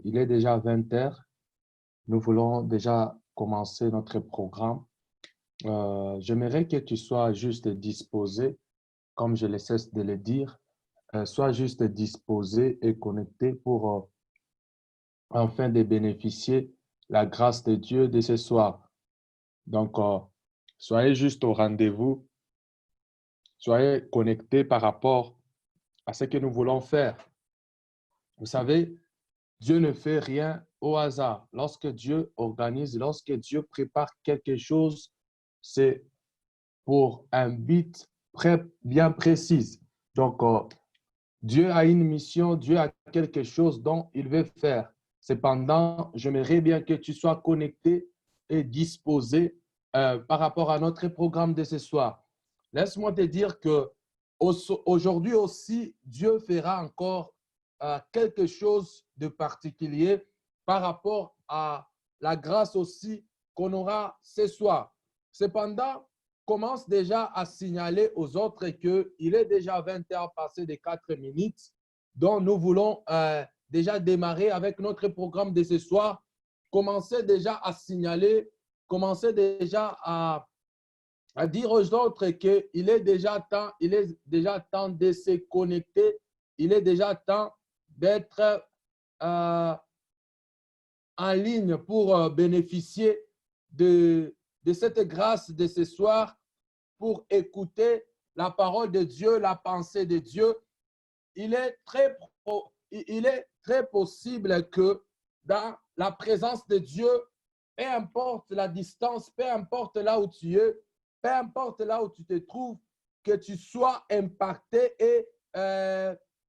Il est déjà 20 heures. Nous voulons déjà commencer notre programme. J'aimerais que tu sois juste disposé, comme je ne cesse de le dire, sois juste disposé et connecté pour enfin de bénéficier la grâce de Dieu de ce soir. Donc, soyez juste au rendez-vous, soyez connectés par rapport à ce que nous voulons faire. Vous savez, Dieu ne fait rien au hasard. Lorsque Dieu organise, lorsque Dieu prépare quelque chose, c'est pour un but bien précis. Donc, Dieu a une mission, Dieu a quelque chose dont il veut faire. Cependant, j'aimerais bien que tu sois connecté et disposé par rapport à notre programme de ce soir. Laisse-moi te dire que aujourd'hui aussi, Dieu fera encore quelque chose de particulier par rapport à la grâce aussi qu'on aura ce soir. Cependant, commence déjà à signaler aux autres qu'il est déjà 20 heures passées de 4 minutes, donc nous voulons déjà démarrer avec notre programme de ce soir. Commencez déjà à signaler, commencez déjà à dire aux autres qu'il est déjà temps de se connecter, il est déjà temps d'être en ligne pour bénéficier de cette grâce de ce soir, pour écouter la parole de Dieu, la pensée de Dieu. Il est très possible que dans la présence de Dieu, peu importe la distance, peu importe là où tu es, peu importe là où tu te trouves, que tu sois impacté et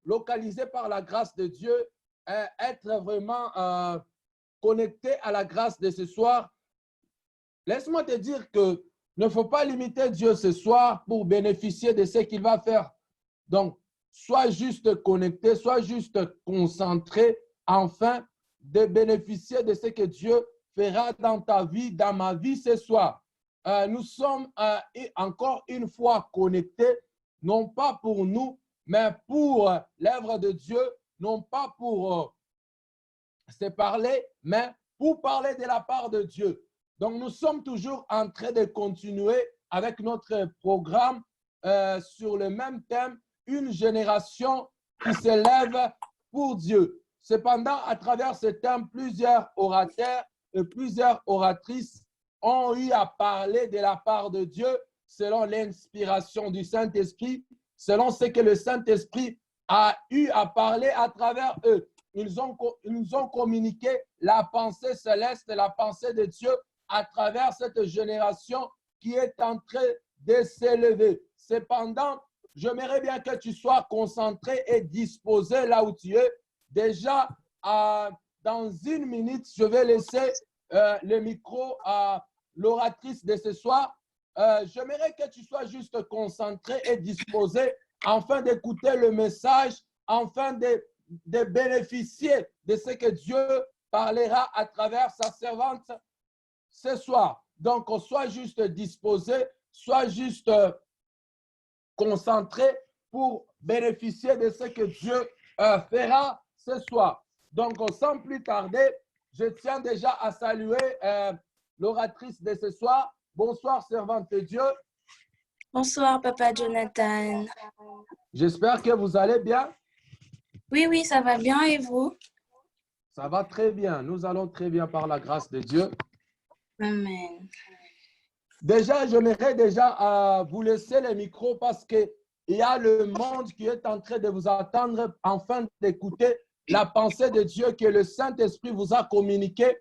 localisé par la grâce de Dieu, être vraiment connecté à la grâce de ce soir. Laisse-moi te dire que ne faut pas limiter Dieu ce soir pour bénéficier de ce qu'il va faire. Donc, sois juste connecté, sois juste concentré, afin de bénéficier de ce que Dieu fera dans ta vie, dans ma vie ce soir. Nous sommes encore une fois connectés, non pas pour nous, mais pour l'œuvre de Dieu, non pas pour se parler, mais pour parler de la part de Dieu. Donc, nous sommes toujours en train de continuer avec notre programme sur le même thème, une génération qui s'élève pour Dieu. Cependant, à travers ce thème, plusieurs orateurs et plusieurs oratrices ont eu à parler de la part de Dieu selon l'inspiration du Saint-Esprit, selon ce que le Saint-Esprit a eu à parler à travers eux. Ils nous ont communiqué la pensée céleste, la pensée de Dieu à travers cette génération qui est en train de s'élever. Cependant, j'aimerais bien que tu sois concentré et disposé là où tu es. Déjà, dans une minute, je vais laisser le micro à l'oratrice de ce soir. J'aimerais que tu sois juste concentré et disposé afin d'écouter le message, afin de bénéficier de ce que Dieu parlera à travers sa servante ce soir. Donc, sois juste disposé, sois juste concentré pour bénéficier de ce que Dieu fera ce soir. Donc, sans plus tarder, je tiens déjà à saluer l'oratrice de ce soir. Bonsoir, servante de Dieu. Bonsoir, Papa Jonathan. J'espère que vous allez bien. Oui, ça va bien et vous? Ça va très bien. Nous allons très bien par la grâce de Dieu. Amen. Déjà, j'aimerais déjà vous laisser le micro parce qu'il y a le monde qui est en train de vous attendre afin d'écouter la pensée de Dieu que le Saint-Esprit vous a communiqué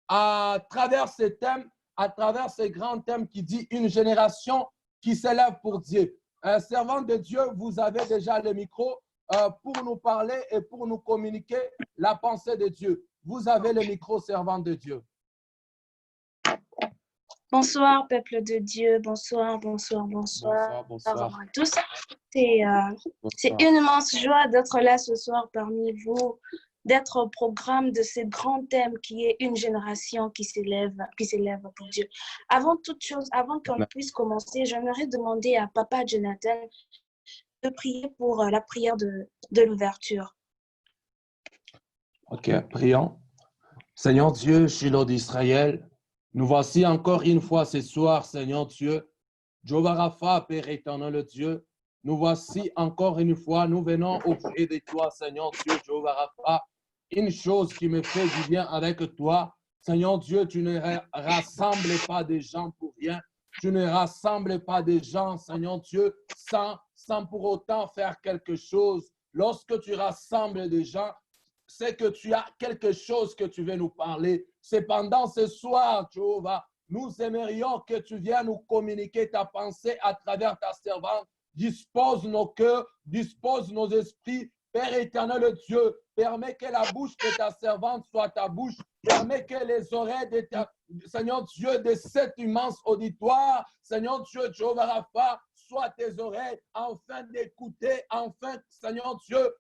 à travers ce thème, à travers ce grand thème qui dit une génération qui s'élève pour Dieu. Servant de Dieu, vous avez déjà le micro pour nous parler et pour nous communiquer la pensée de Dieu. Vous avez le micro, servant de Dieu. Bonsoir, peuple de Dieu. Bonsoir à tous. C'est une immense joie d'être là ce soir parmi vous, d'être au programme de ce grand thème qui est une génération qui s'élève pour Dieu. Avant toute chose, avant qu'on puisse commencer, j'aimerais demander à Papa Jonathan de prier pour la prière de l'ouverture. OK, prions. Seigneur Dieu, Shiloh d'Israël, nous voici encore une fois ce soir, Seigneur Dieu. Jéhovah Rapha, Père éternel Dieu, nous voici encore une fois, nous venons auprès de toi, Seigneur Dieu, Jéhovah Rapha. Une chose qui me fait du bien avec toi, Seigneur Dieu, tu ne rassembles pas des gens pour rien. Tu ne rassembles pas des gens, Seigneur Dieu, sans pour autant faire quelque chose. Lorsque tu rassembles des gens, c'est que tu as quelque chose que tu veux nous parler. Cependant, ce soir, Jéhovah, nous aimerions que tu viennes nous communiquer ta pensée à travers ta servante. Dispose nos cœurs, dispose nos esprits. Père éternel Dieu, permets que la bouche de ta servante soit ta bouche. Permets que les oreilles de ta, Seigneur Dieu, de cet immense auditoire, Seigneur Dieu, Jéhovah Rapha, soient tes oreilles, afin d'écouter, enfin, Seigneur Dieu,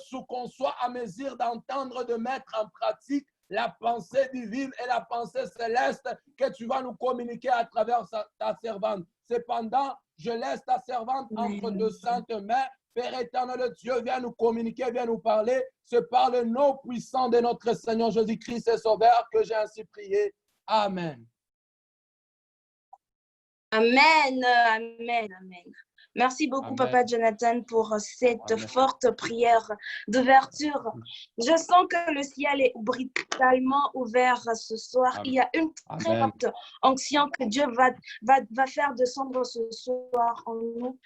sous qu'on soit à mesure d'entendre, de mettre en pratique la pensée divine et la pensée céleste que tu vas nous communiquer à travers ta servante. Cependant, je laisse ta servante entre deux saintes mains. Père éternel Dieu, viens nous communiquer, viens nous parler. C'est par le nom puissant de notre Seigneur Jésus-Christ et Sauveur que j'ai ainsi prié. Amen. Amen, amen, amen. Merci beaucoup, amen. Papa Jonathan, pour cette amen. Forte prière d'ouverture. Je sens que le ciel est brutalement ouvert ce soir. Amen. Il y a une très forte onction que Dieu va faire descendre ce soir en nous.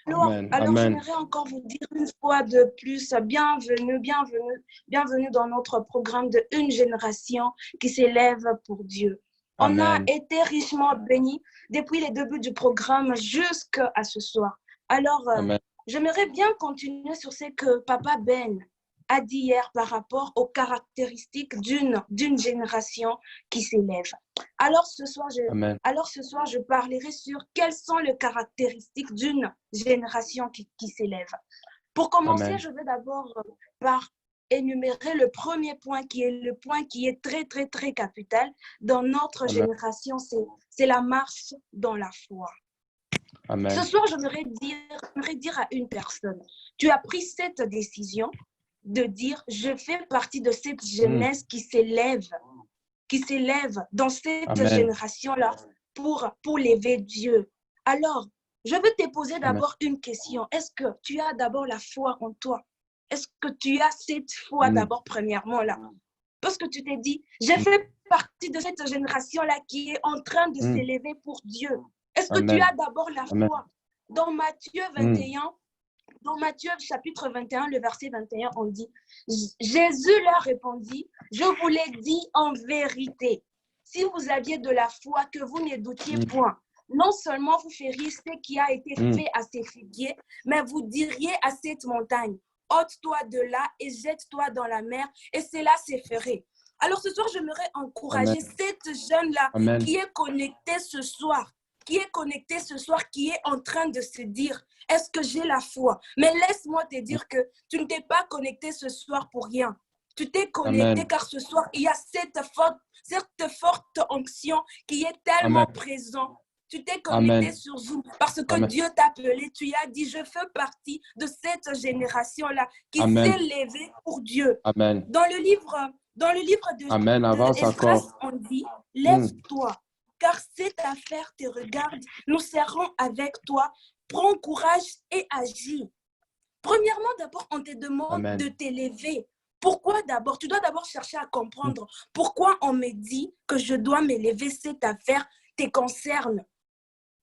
Alors j'aimerais encore vous dire une fois de plus, bienvenue dans notre programme de Une génération qui s'élève pour Dieu. Amen. On a été richement bénis depuis les débuts du programme jusqu'à ce soir. Alors, j'aimerais bien continuer sur ce que Papa Ben a dit hier par rapport aux caractéristiques d'une génération qui s'élève. Alors ce soir, je parlerai sur quelles sont les caractéristiques d'une génération qui s'élève. Pour commencer, je vais d'abord par énumérer le premier point qui est le point qui est très, très, très capital dans notre génération, c'est la marche dans la foi. Amen. Ce soir, j'aimerais dire à une personne, tu as pris cette décision de dire, je fais partie de cette jeunesse qui s'élève dans cette génération-là pour lever Dieu. Alors, je veux te poser d'abord une question. Est-ce que tu as d'abord la foi en toi? Est-ce que tu as cette foi d'abord, premièrement, là? Parce que tu t'es dit, j'ai fait partie de cette génération-là qui est en train de s'élever pour Dieu. Est-ce que tu as d'abord la foi? Dans Matthieu 21, dans Matthieu chapitre 21, le verset 21, on dit, Jésus leur répondit, je vous l'ai dit en vérité, si vous aviez de la foi, que vous ne doutiez point, non seulement vous feriez ce qui a été fait à ces figuiers, mais vous diriez à cette montagne, ôte-toi de là et jette-toi dans la mer, et cela se ferait. Alors ce soir, j'aimerais encourager cette jeune-là qui est connectée ce soir, qui est en train de se dire, est-ce que j'ai la foi? Mais laisse-moi te dire que tu ne t'es pas connecté ce soir pour rien. Tu t'es connecté car ce soir, il y a cette forte onction qui est tellement présente. Tu t'es connecté sur Zoom parce que Dieu t'a appelé. Tu as dit, je fais partie de cette génération-là qui s'est levée pour Dieu. Amen. Dans le livre de Esdras, on dit, lève-toi, car cette affaire te regarde. Nous serons avec toi. Prends courage et agis. Premièrement, d'abord, on te demande de t'élever. Pourquoi d'abord? Tu dois d'abord chercher à comprendre pourquoi on me dit que je dois m'élever. Cette affaire te concerne.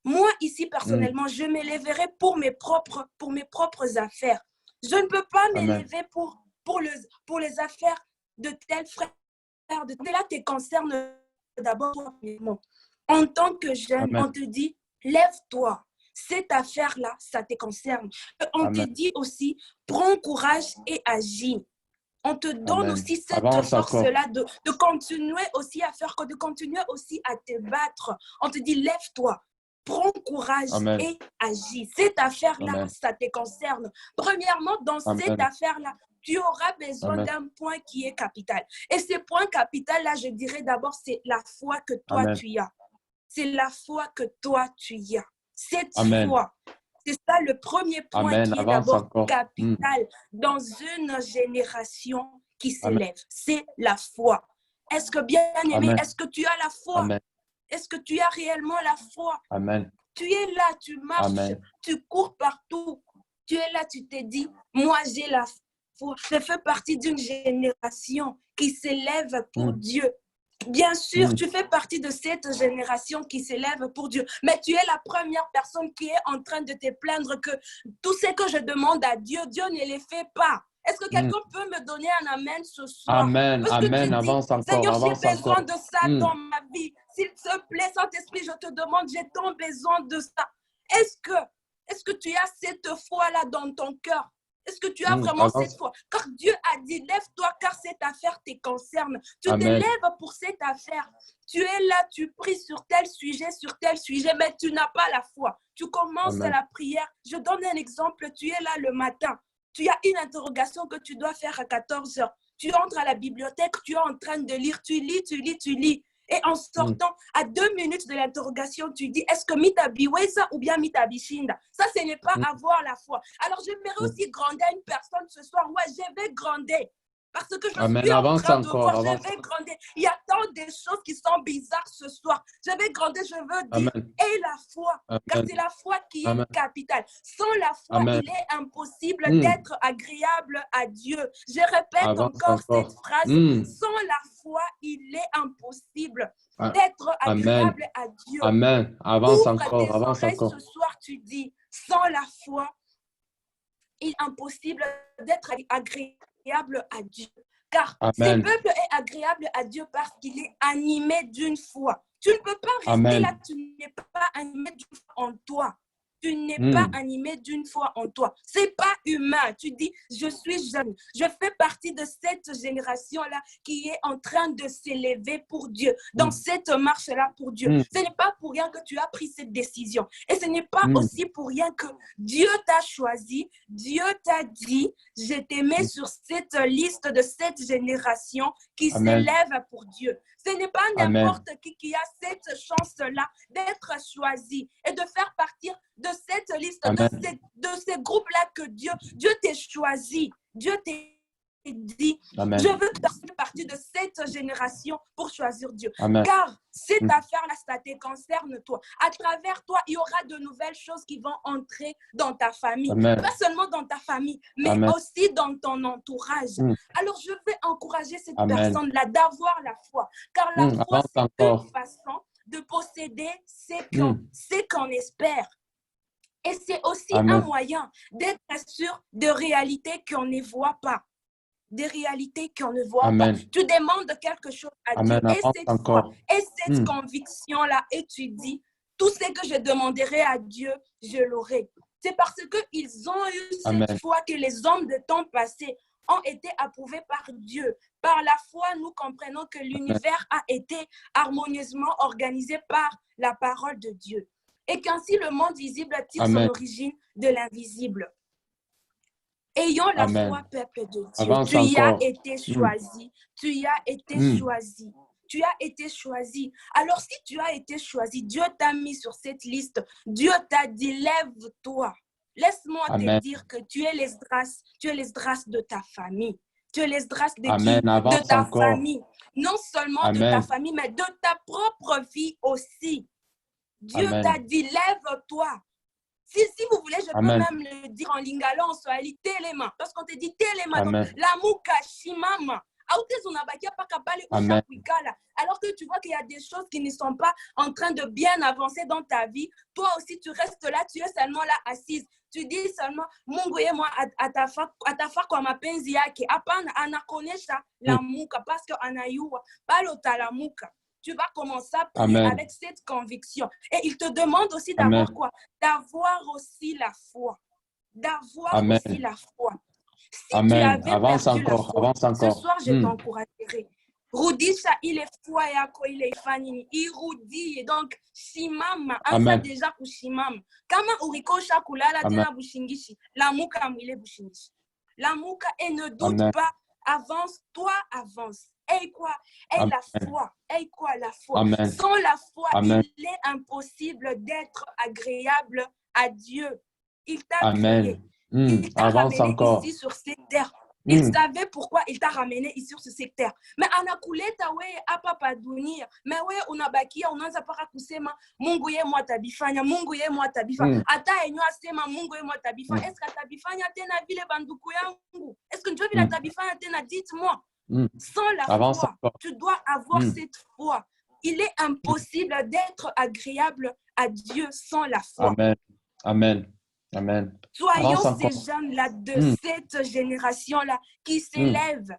Moi, ici, personnellement, je m'élèverai pour mes propres affaires. Je ne peux pas m'élever pour les affaires de tel frère. De tel là te concerne d'abord. En tant que jeune, on te dit, lève-toi. Cette affaire-là, ça te concerne. On te dit aussi, prends courage et agis. On te donne aussi cette force-là de continuer aussi à faire, de continuer aussi à te battre. On te dit, lève-toi. Prends courage et agis. Cette affaire-là, ça te concerne. Premièrement, dans cette affaire-là, tu auras besoin d'un point qui est capital. Et ce point capital-là, je dirais d'abord, c'est la foi que toi, tu as. C'est la foi que toi, tu as. Cette foi, c'est ça le premier point qui est d'abord capital dans une génération qui s'élève. C'est la foi. Est-ce que, bien-aimé, est-ce que tu as la foi? Amen. Est-ce que tu as réellement la foi? Amen. Tu es là, tu marches, Amen. tu cours partout. Tu es là, tu te dis, moi j'ai la foi. Je fais partie d'une génération qui s'élève pour Dieu. Bien sûr, tu fais partie de cette génération qui s'élève pour Dieu, mais tu es la première personne qui est en train de te plaindre que tout ce que je demande à Dieu, Dieu ne les fait pas. Est-ce que quelqu'un peut me donner un amen ce soir? Amen. Parce que Amen. tu dis, Avance encore. Seigneur, j'ai Avance besoin encore. de ça dans ma vie. S'il te plaît, Saint-Esprit, je te demande, j'ai tant besoin de ça. Est-ce que tu as cette foi-là dans ton cœur? Est-ce que tu as vraiment cette foi? Car Dieu a dit, lève-toi car cette affaire te concerne. Tu te lèves pour cette affaire. Tu es là, tu pries sur tel sujet, mais tu n'as pas la foi. Tu commences la prière. Je donne un exemple. Tu es là le matin. Tu as une interrogation que tu dois faire à 14 heures. Tu entres à la bibliothèque, tu es en train de lire. Tu lis. Et en sortant, à 2 minutes de l'interrogation, tu dis, est-ce que mitabiweza ou bien mitabishinda? Ça, ce n'est pas avoir la foi. Alors, j'aimerais aussi grandir une personne ce soir. Ouais, je vais grandir. Parce que je suis en train de voir, je vais grandir. Il y a tant de choses qui sont bizarres ce soir. Je vais grandir, je veux dire, et la foi. Car c'est la foi qui est capitale. Sans la foi, il est impossible d'être agréable à Dieu. Je répète encore cette phrase. Sans la foi, il est impossible d'être agréable à Dieu. Amen. Avance encore. Ce soir, tu dis, sans la foi, il est impossible d'être agréable à Dieu. Car ce peuple est agréable à Dieu parce qu'il est animé d'une foi. Tu ne peux pas rester là, tu n'es pas animé d'une foi en toi. Tu n'es pas animé d'une foi en toi. Ce n'est pas humain. Tu dis, je suis jeune. Je fais partie de cette génération-là qui est en train de s'élever pour Dieu, dans cette marche-là pour Dieu. Ce n'est pas pour rien que tu as pris cette décision. Et ce n'est pas aussi pour rien que Dieu t'a choisi. Dieu t'a dit, je t'ai mis sur cette liste de cette génération qui s'élève pour Dieu. Ce n'est pas n'importe qui a cette chance-là d'être choisi et de faire partir de cette liste, de ces groupes-là que Dieu t'a choisi. Dieu t'a dit, je veux faire partie de cette génération pour choisir Dieu. Car cette affaire-là, ça te concerne toi. À travers toi, il y aura de nouvelles choses qui vont entrer dans ta famille. Pas seulement dans ta famille, mais aussi dans ton entourage. Alors, je vais encourager cette personne-là d'avoir la foi. Car la foi, c'est une façon de posséder ce qu'on espère. Et c'est aussi un moyen d'être sûr de réalités qu'on ne voit pas. Des réalités qu'on ne voit pas. Tu demandes quelque chose à Dieu. Et cette foi, et cette conviction-là, et tu dis, tout ce que je demanderai à Dieu, je l'aurai. C'est parce qu'ils ont eu cette foi que les hommes de temps passé ont été approuvés par Dieu. Par la foi, nous comprenons que l'univers a été harmonieusement organisé par la parole de Dieu. Et qu'ainsi le monde visible tire son origine de l'invisible. Ayons la foi, peuple de Dieu. Tu y as été choisi. Tu y as été choisi. Tu as été choisi. Alors, si tu as été choisi, Dieu t'a mis sur cette liste. Dieu t'a dit, lève-toi. Laisse-moi te dire que tu es l'Esdras. Tu es l'Esdras de ta famille. Tu es l'Esdras de qui? De ta famille. Non seulement de ta famille, mais de ta propre vie aussi. Dieu t'a dit, lève-toi. Si vous voulez, je peux même le dire en lingala, en swahili, téléma. Parce qu'on te dit téléma. Donc, la mouka shimama. Alors que tu vois qu'il y a des choses qui ne sont pas en train de bien avancer dans ta vie, toi aussi tu restes là, tu es seulement là assise. Tu dis seulement, Mungu ye moi atafa kwa mapenzi yake. Hapana anakonesha la muka parce que anayua balota la muka. Tu vas commencer à prier avec cette conviction. Et il te demande aussi d'avoir quoi? D'avoir aussi la foi. D'avoir aussi la foi. Si tu avais perdu la foi, ce soir, je t'encouragerai. Rudisha ile foi yako ile ifanye irudie. Donc, shimama, anza déjà kushimama. Kama urikosha kulala tena bushingishi, lamuka mwile bushingishi. Lamuka et ne doute pas, avance, toi avance. Et quoi? Et la foi. Et quoi la foi? Sans la foi, il est impossible d'être agréable à Dieu. Il t'a créé. Il t'a ramené ici sur cette terre Il savait pourquoi il t'a ramené ici sur ce secteur. Mais anakuleta we hapa pa dunia. Mais we unabakia unaanza paka kusema Mungu ye mwa tabifanya, Mungu ye mwa tabifanya. Ata enyo asema Mungu ye mwa tabifanya. Est-ce que tabifanya tena vile banduku yangu? Est-ce que Dieu vile tabifanya tena? Dites-moi. Sans la foi, tu dois avoir cette foi. Il est impossible d'être agréable à Dieu sans la foi. Amen. Amen. Amen. Soyons ces jeunes-là de cette génération-là qui s'élèvent,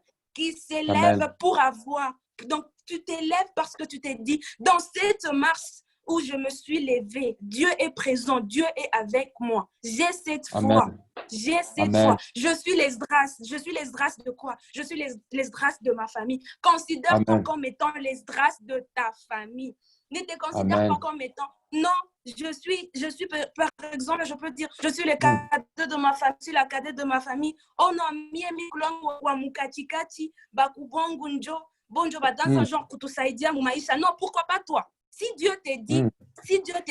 pour avoir. Donc, tu t'élèves parce que tu t'es dit, dans cette marche où je me suis levée, Dieu est présent, Dieu est avec moi. J'ai cette foi. J'ai cette foi. Je suis l'Esdras. Je suis l'Esdras de quoi? Je suis l'Esdras de ma famille. Considère-toi comme étant l'Esdras de ta famille. Ne te considère pas comme étant, non, je suis, par exemple, je peux dire, je suis le cadet de ma famille, je suis la cadette de ma famille. Oh non, miemi kulongo wa mukachikati, bakubongo njo, bonjo badansa genre kutusaidia mumaisha. Non, pourquoi pas toi? Si Dieu te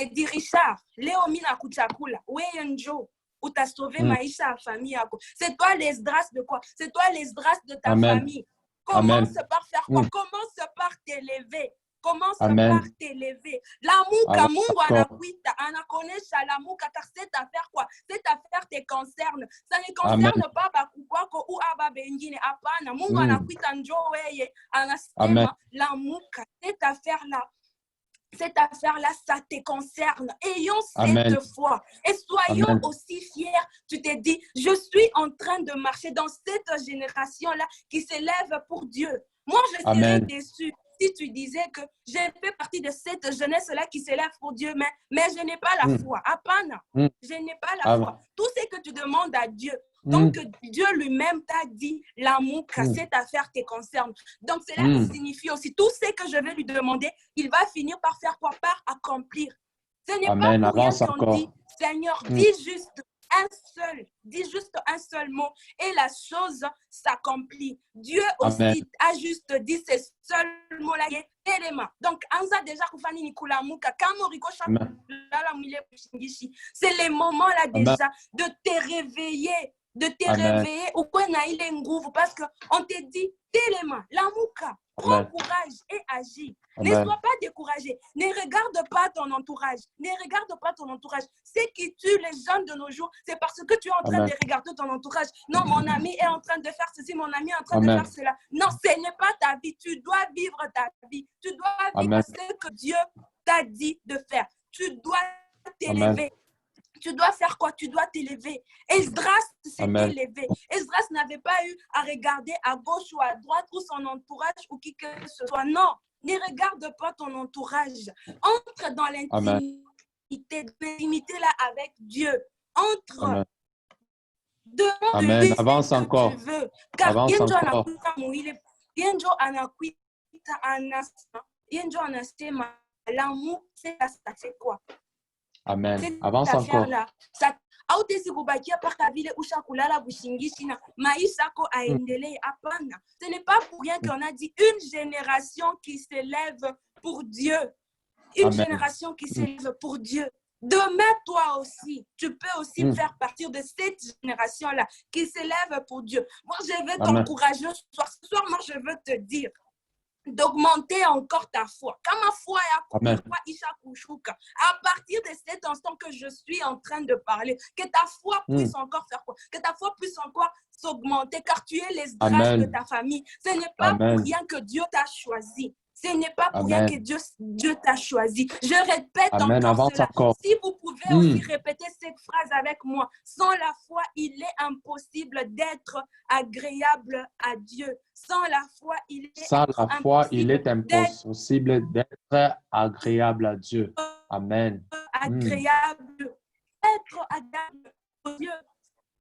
dit, Richard, Léo mina kuchakula, weye njo, ou t'as sauvé maisha à famille yako. C'est toi l'Esdras de quoi? C'est toi l'Esdras de ta famille. Commence par faire quoi? Commence par t'élever. Commence par t'élever. L'amour, Mungu anakuita, anakonesha l'amour, car cette affaire quoi? Cette affaire te concerne. Ça ne concerne pas Bakukwako ou Aba Bengine. Apana, Mungu anakuita njo weye, anasema l'amour, cette affaire-là. Cette affaire-là, ça te concerne. Ayons cette foi. Et soyons aussi fiers. Tu te dis, je suis en train de marcher dans cette génération-là qui s'élève pour Dieu. Moi, je serais déçue si tu disais que j'ai fait partie de cette jeunesse-là qui s'élève pour Dieu, mais je n'ai pas la foi. Apana, je n'ai pas la foi. Tout ce que tu demandes à Dieu, donc Dieu lui-même t'a dit, l'amour, cette affaire te concerne. Donc cela signifie aussi, tout ce que je vais lui demander, il va finir par faire quoi? Par accomplir. Ce n'est pas pour rien qu'on dit, Seigneur, dis juste un seul mot et la chose s'accomplit. Dieu aussi a juste dit ce seul mot-là. Donc, déjà, c'est le moment là déjà de te réveiller. Parce qu'on te dit tellement, l'amour, prends courage et agis. Ne sois pas découragé. Ne regarde pas ton entourage. Ne regarde pas ton entourage. Ce qui tue les jeunes de nos jours, c'est parce que tu es en train de regarder ton entourage. Non, mon ami est en train de faire ceci, mon ami est en train de faire cela. Non, ce n'est pas ta vie. Tu dois vivre ta vie. Tu dois vivre ce que Dieu t'a dit de faire. Tu dois t'élever. Tu dois faire quoi? Tu dois t'élever. Esdras s'est élevé. Esdras n'avait pas eu à regarder à gauche ou à droite ou son entourage ou qui que ce soit. Non, ne regarde pas ton entourage. Entre dans l'intimité là avec Dieu. Entre. Amen. Avance encore. Tu veux. Car Avance encore. L'amour, c'est ça fait quoi? Amen. Avance encore. Ce n'est pas pour rien qu'on a dit une génération qui s'élève pour Dieu. Une génération qui s'élève pour Dieu. Demain, toi aussi, tu peux aussi faire partie de cette génération-là qui s'élève pour Dieu. Moi, je veux t'encourager ce soir. Ce soir, moi, je veux te dire d'augmenter encore ta foi. Quand ma foi est à partir de cet instant que je suis en train de parler, que ta foi puisse encore faire quoi? Que ta foi puisse encore s'augmenter, car tu es l'esdras de ta famille. Ce n'est pas pour rien que Dieu t'a choisi. Ce n'est pas pour rien que Dieu t'a choisi. Je répète encore cela. Si vous pouvez aussi répéter cette phrase avec moi. Sans la foi, il est impossible d'être agréable à Dieu. Sans la foi, il est impossible d'être agréable à Dieu. Amen. Agréable. Être agréable aux yeux.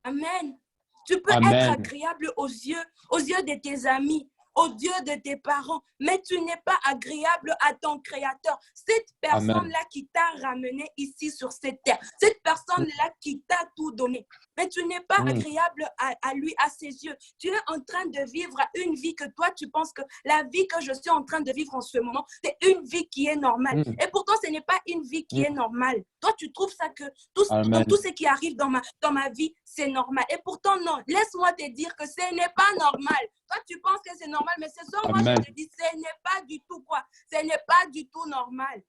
Amen. Tu peux être agréable aux yeux de tes amis, aux yeux de tes parents, mais tu n'es pas agréable à ton Créateur. Cette personne-là qui t'a ramené ici sur cette terre, cette personne-là qui t'a tout donné. mais tu n'es pas agréable à lui, à ses yeux. Tu es en train de vivre une vie que toi, tu penses que la vie que je suis en train de vivre en ce moment, c'est une vie qui est normale. Et pourtant, ce n'est pas une vie qui est normale. Toi, tu trouves ça que tout ce qui arrive dans ma vie, c'est normal. Et pourtant, non. Laisse-moi te dire que ce n'est pas normal. Toi, tu penses que c'est normal, mais ce soir, moi, je te dis, ce n'est pas du tout quoi. Ce n'est pas du tout normal.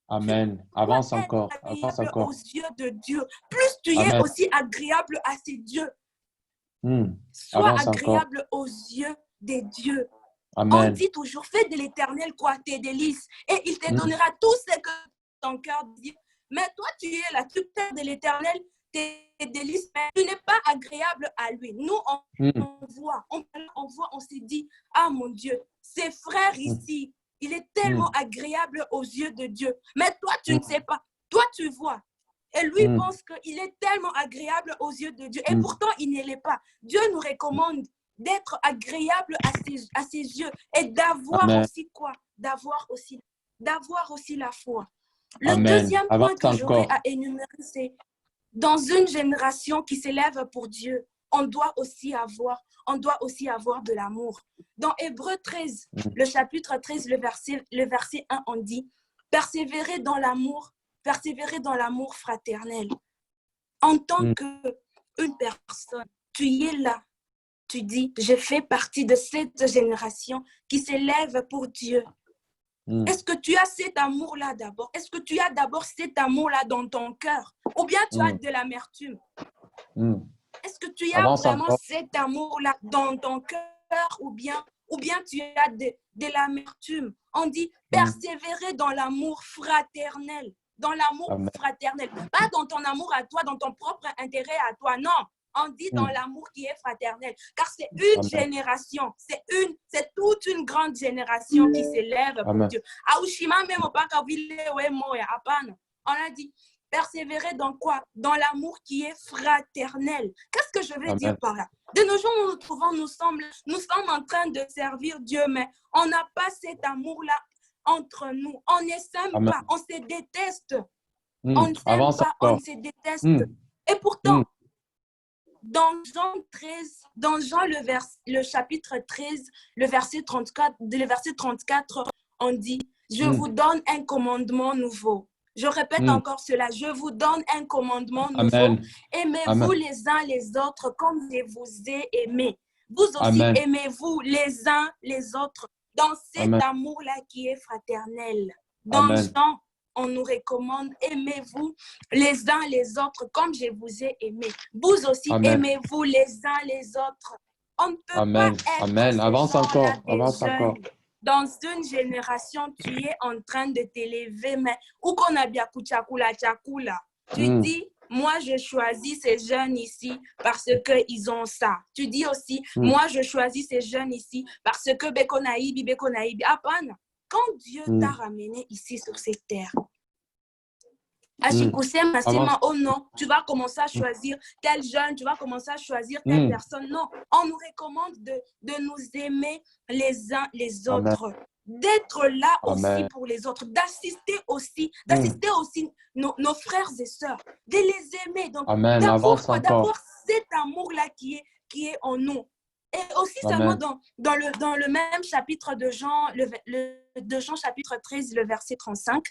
Amen. Avance encore. Avance encore. Aux yeux de Dieu. Plus tu es aussi agréable à ses dieux. Sois agréable aux yeux des dieux. Amen. On dit toujours, fais de l'Éternel quoi, tes délices. Et il te donnera tout ce que ton cœur dit. Mais toi, tu es là, tu fais de l'Éternel tes délices, mais tu n'es pas agréable à lui. Nous, on voit, on s'est dit, ah mon Dieu, ces frères ici, il est tellement agréable aux yeux de Dieu. Mais toi, tu ne sais pas. Toi, tu vois. Et lui pense qu'il est tellement agréable aux yeux de Dieu. Et pourtant, il ne l'est pas. Dieu nous recommande d'être agréable à ses yeux et d'avoir aussi quoi? D'avoir aussi la foi. Le deuxième point que j'aurais à énumérer, c'est dans une génération qui s'élève pour Dieu, on doit aussi avoir de l'amour. Dans Hébreux 13, le chapitre 13, le verset 1, on dit « Persévérez dans l'amour fraternel. » En tant qu'une personne, tu es là, tu dis « Je fais partie de cette génération qui s'élève pour Dieu. » Est-ce que tu as cet amour-là d'abord? Est-ce que tu as d'abord cet amour-là dans ton cœur? Ou bien tu as de l'amertume? Est-ce que tu as vraiment cet amour-là dans ton cœur ou bien tu as de l'amertume? On dit persévérer dans l'amour fraternel. Dans l'amour fraternel. Pas dans ton amour à toi, dans ton propre intérêt à toi. Non. On dit dans l'amour qui est fraternel. Car c'est une génération. C'est toute une grande génération qui s'élève pour Dieu. On a dit persévérer dans quoi? Dans l'amour qui est fraternel. Qu'est-ce que je veux dire par là? De nos jours, nous nous trouvons, nous sommes en train de servir Dieu, mais on n'a pas cet amour-là entre nous. On ne s'aime pas, on se déteste. On ne s'aime pas, on se déteste. Et pourtant, dans Jean le chapitre 13, le verset 34, on dit, je vous donne un commandement nouveau. Je répète encore cela, je vous donne un commandement nouveau. Aimez-vous les uns les autres comme je vous ai aimés. Vous aussi aimez-vous les uns les autres dans cet amour-là qui est fraternel. Dans Jean, on nous recommande, aimez-vous les uns les autres comme je vous ai aimés. Vous aussi aimez-vous les uns les autres. On ne peut pas être Avance encore. Dans une génération, tu es en train de t'élever, mais où qu'on a bien kuchakula. Tu dis, moi, je choisis ces jeunes ici parce qu'ils ont ça. Tu dis aussi, moi, je choisis ces jeunes ici parce que Bekonaïbi. Apana, quand Dieu t'a ramené ici sur cette terre, oh non, tu vas commencer à choisir tel jeune, tu vas commencer à choisir telle personne. Non, on nous recommande de nous aimer les uns les autres, d'être là aussi pour les autres, d'assister aussi nos frères et sœurs, de les aimer. Donc, d'avoir cet amour-là qui est en nous. Et aussi seulement dans le même chapitre de Jean, de Jean chapitre 13, le verset 35,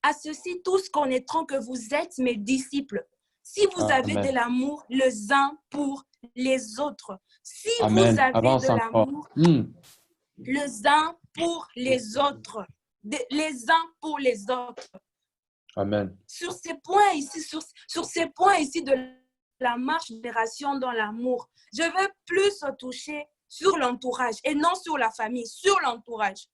à ceci, tous connaîtront que vous êtes mes disciples, si vous avez de l'amour les uns pour les autres. Si vous avez de l'amour les uns pour les autres. Les uns pour les autres. Amen. Sur ces points ici de la marche génération dans l'amour, je veux plus toucher sur l'entourage et non sur la famille, sur l'entourage.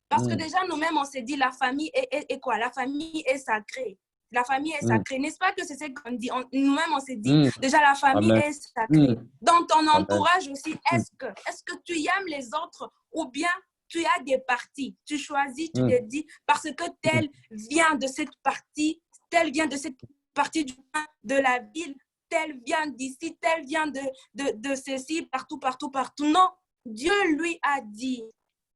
Parce que déjà, nous-mêmes, on s'est dit, la famille est quoi? La famille est sacrée. La famille est sacrée. N'est-ce pas que c'est ce qu'on dit? Nous-mêmes, on s'est dit, déjà, la famille est sacrée. Dans ton entourage aussi, est-ce que tu aimes les autres ou bien tu as des partis? Tu choisis, tu te dis, parce que tel vient de cette partie, tel vient de cette partie de la ville, tel vient d'ici, tel vient de ceci, partout. Non, Dieu lui a dit,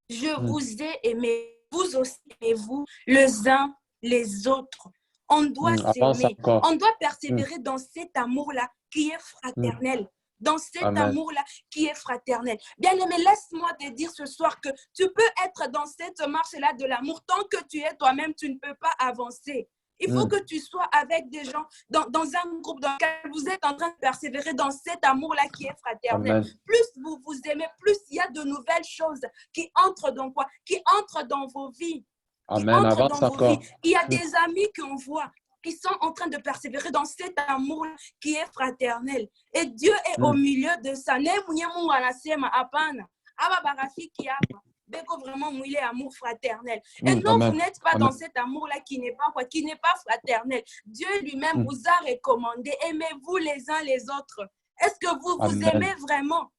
je vous ai aimé, vous aussi aimez-vous les uns les autres. On doit Avance s'aimer. encore. On doit persévérer dans cet amour-là qui est fraternel. Dans cet Amen. amour-là qui est fraternel. Bien-aimé, laisse-moi te dire ce soir que tu peux être dans cette marche-là de l'amour. Tant que tu es toi-même, tu ne peux pas avancer. Il faut que tu sois avec des gens dans un groupe dans lequel vous êtes en train de persévérer dans cet amour-là qui est fraternel. Amen. Plus vous vous aimez, plus il y a de nouvelles choses qui entrent dans quoi? Qui entrent dans vos vies. Amen. Avance encore. Il y a des amis qu'on voit qui sont en train de persévérer dans cet amour qui est fraternel. Et Dieu est au milieu de ça. Vraiment mouiller amour fraternel. Et non, Amen. vous n'êtes pas Amen. dans cet amour-là qui n'est pas quoi, qui n'est pas fraternel. Dieu lui-même vous a recommandé, aimez-vous les uns les autres. Est-ce que vous vous Amen. aimez vraiment?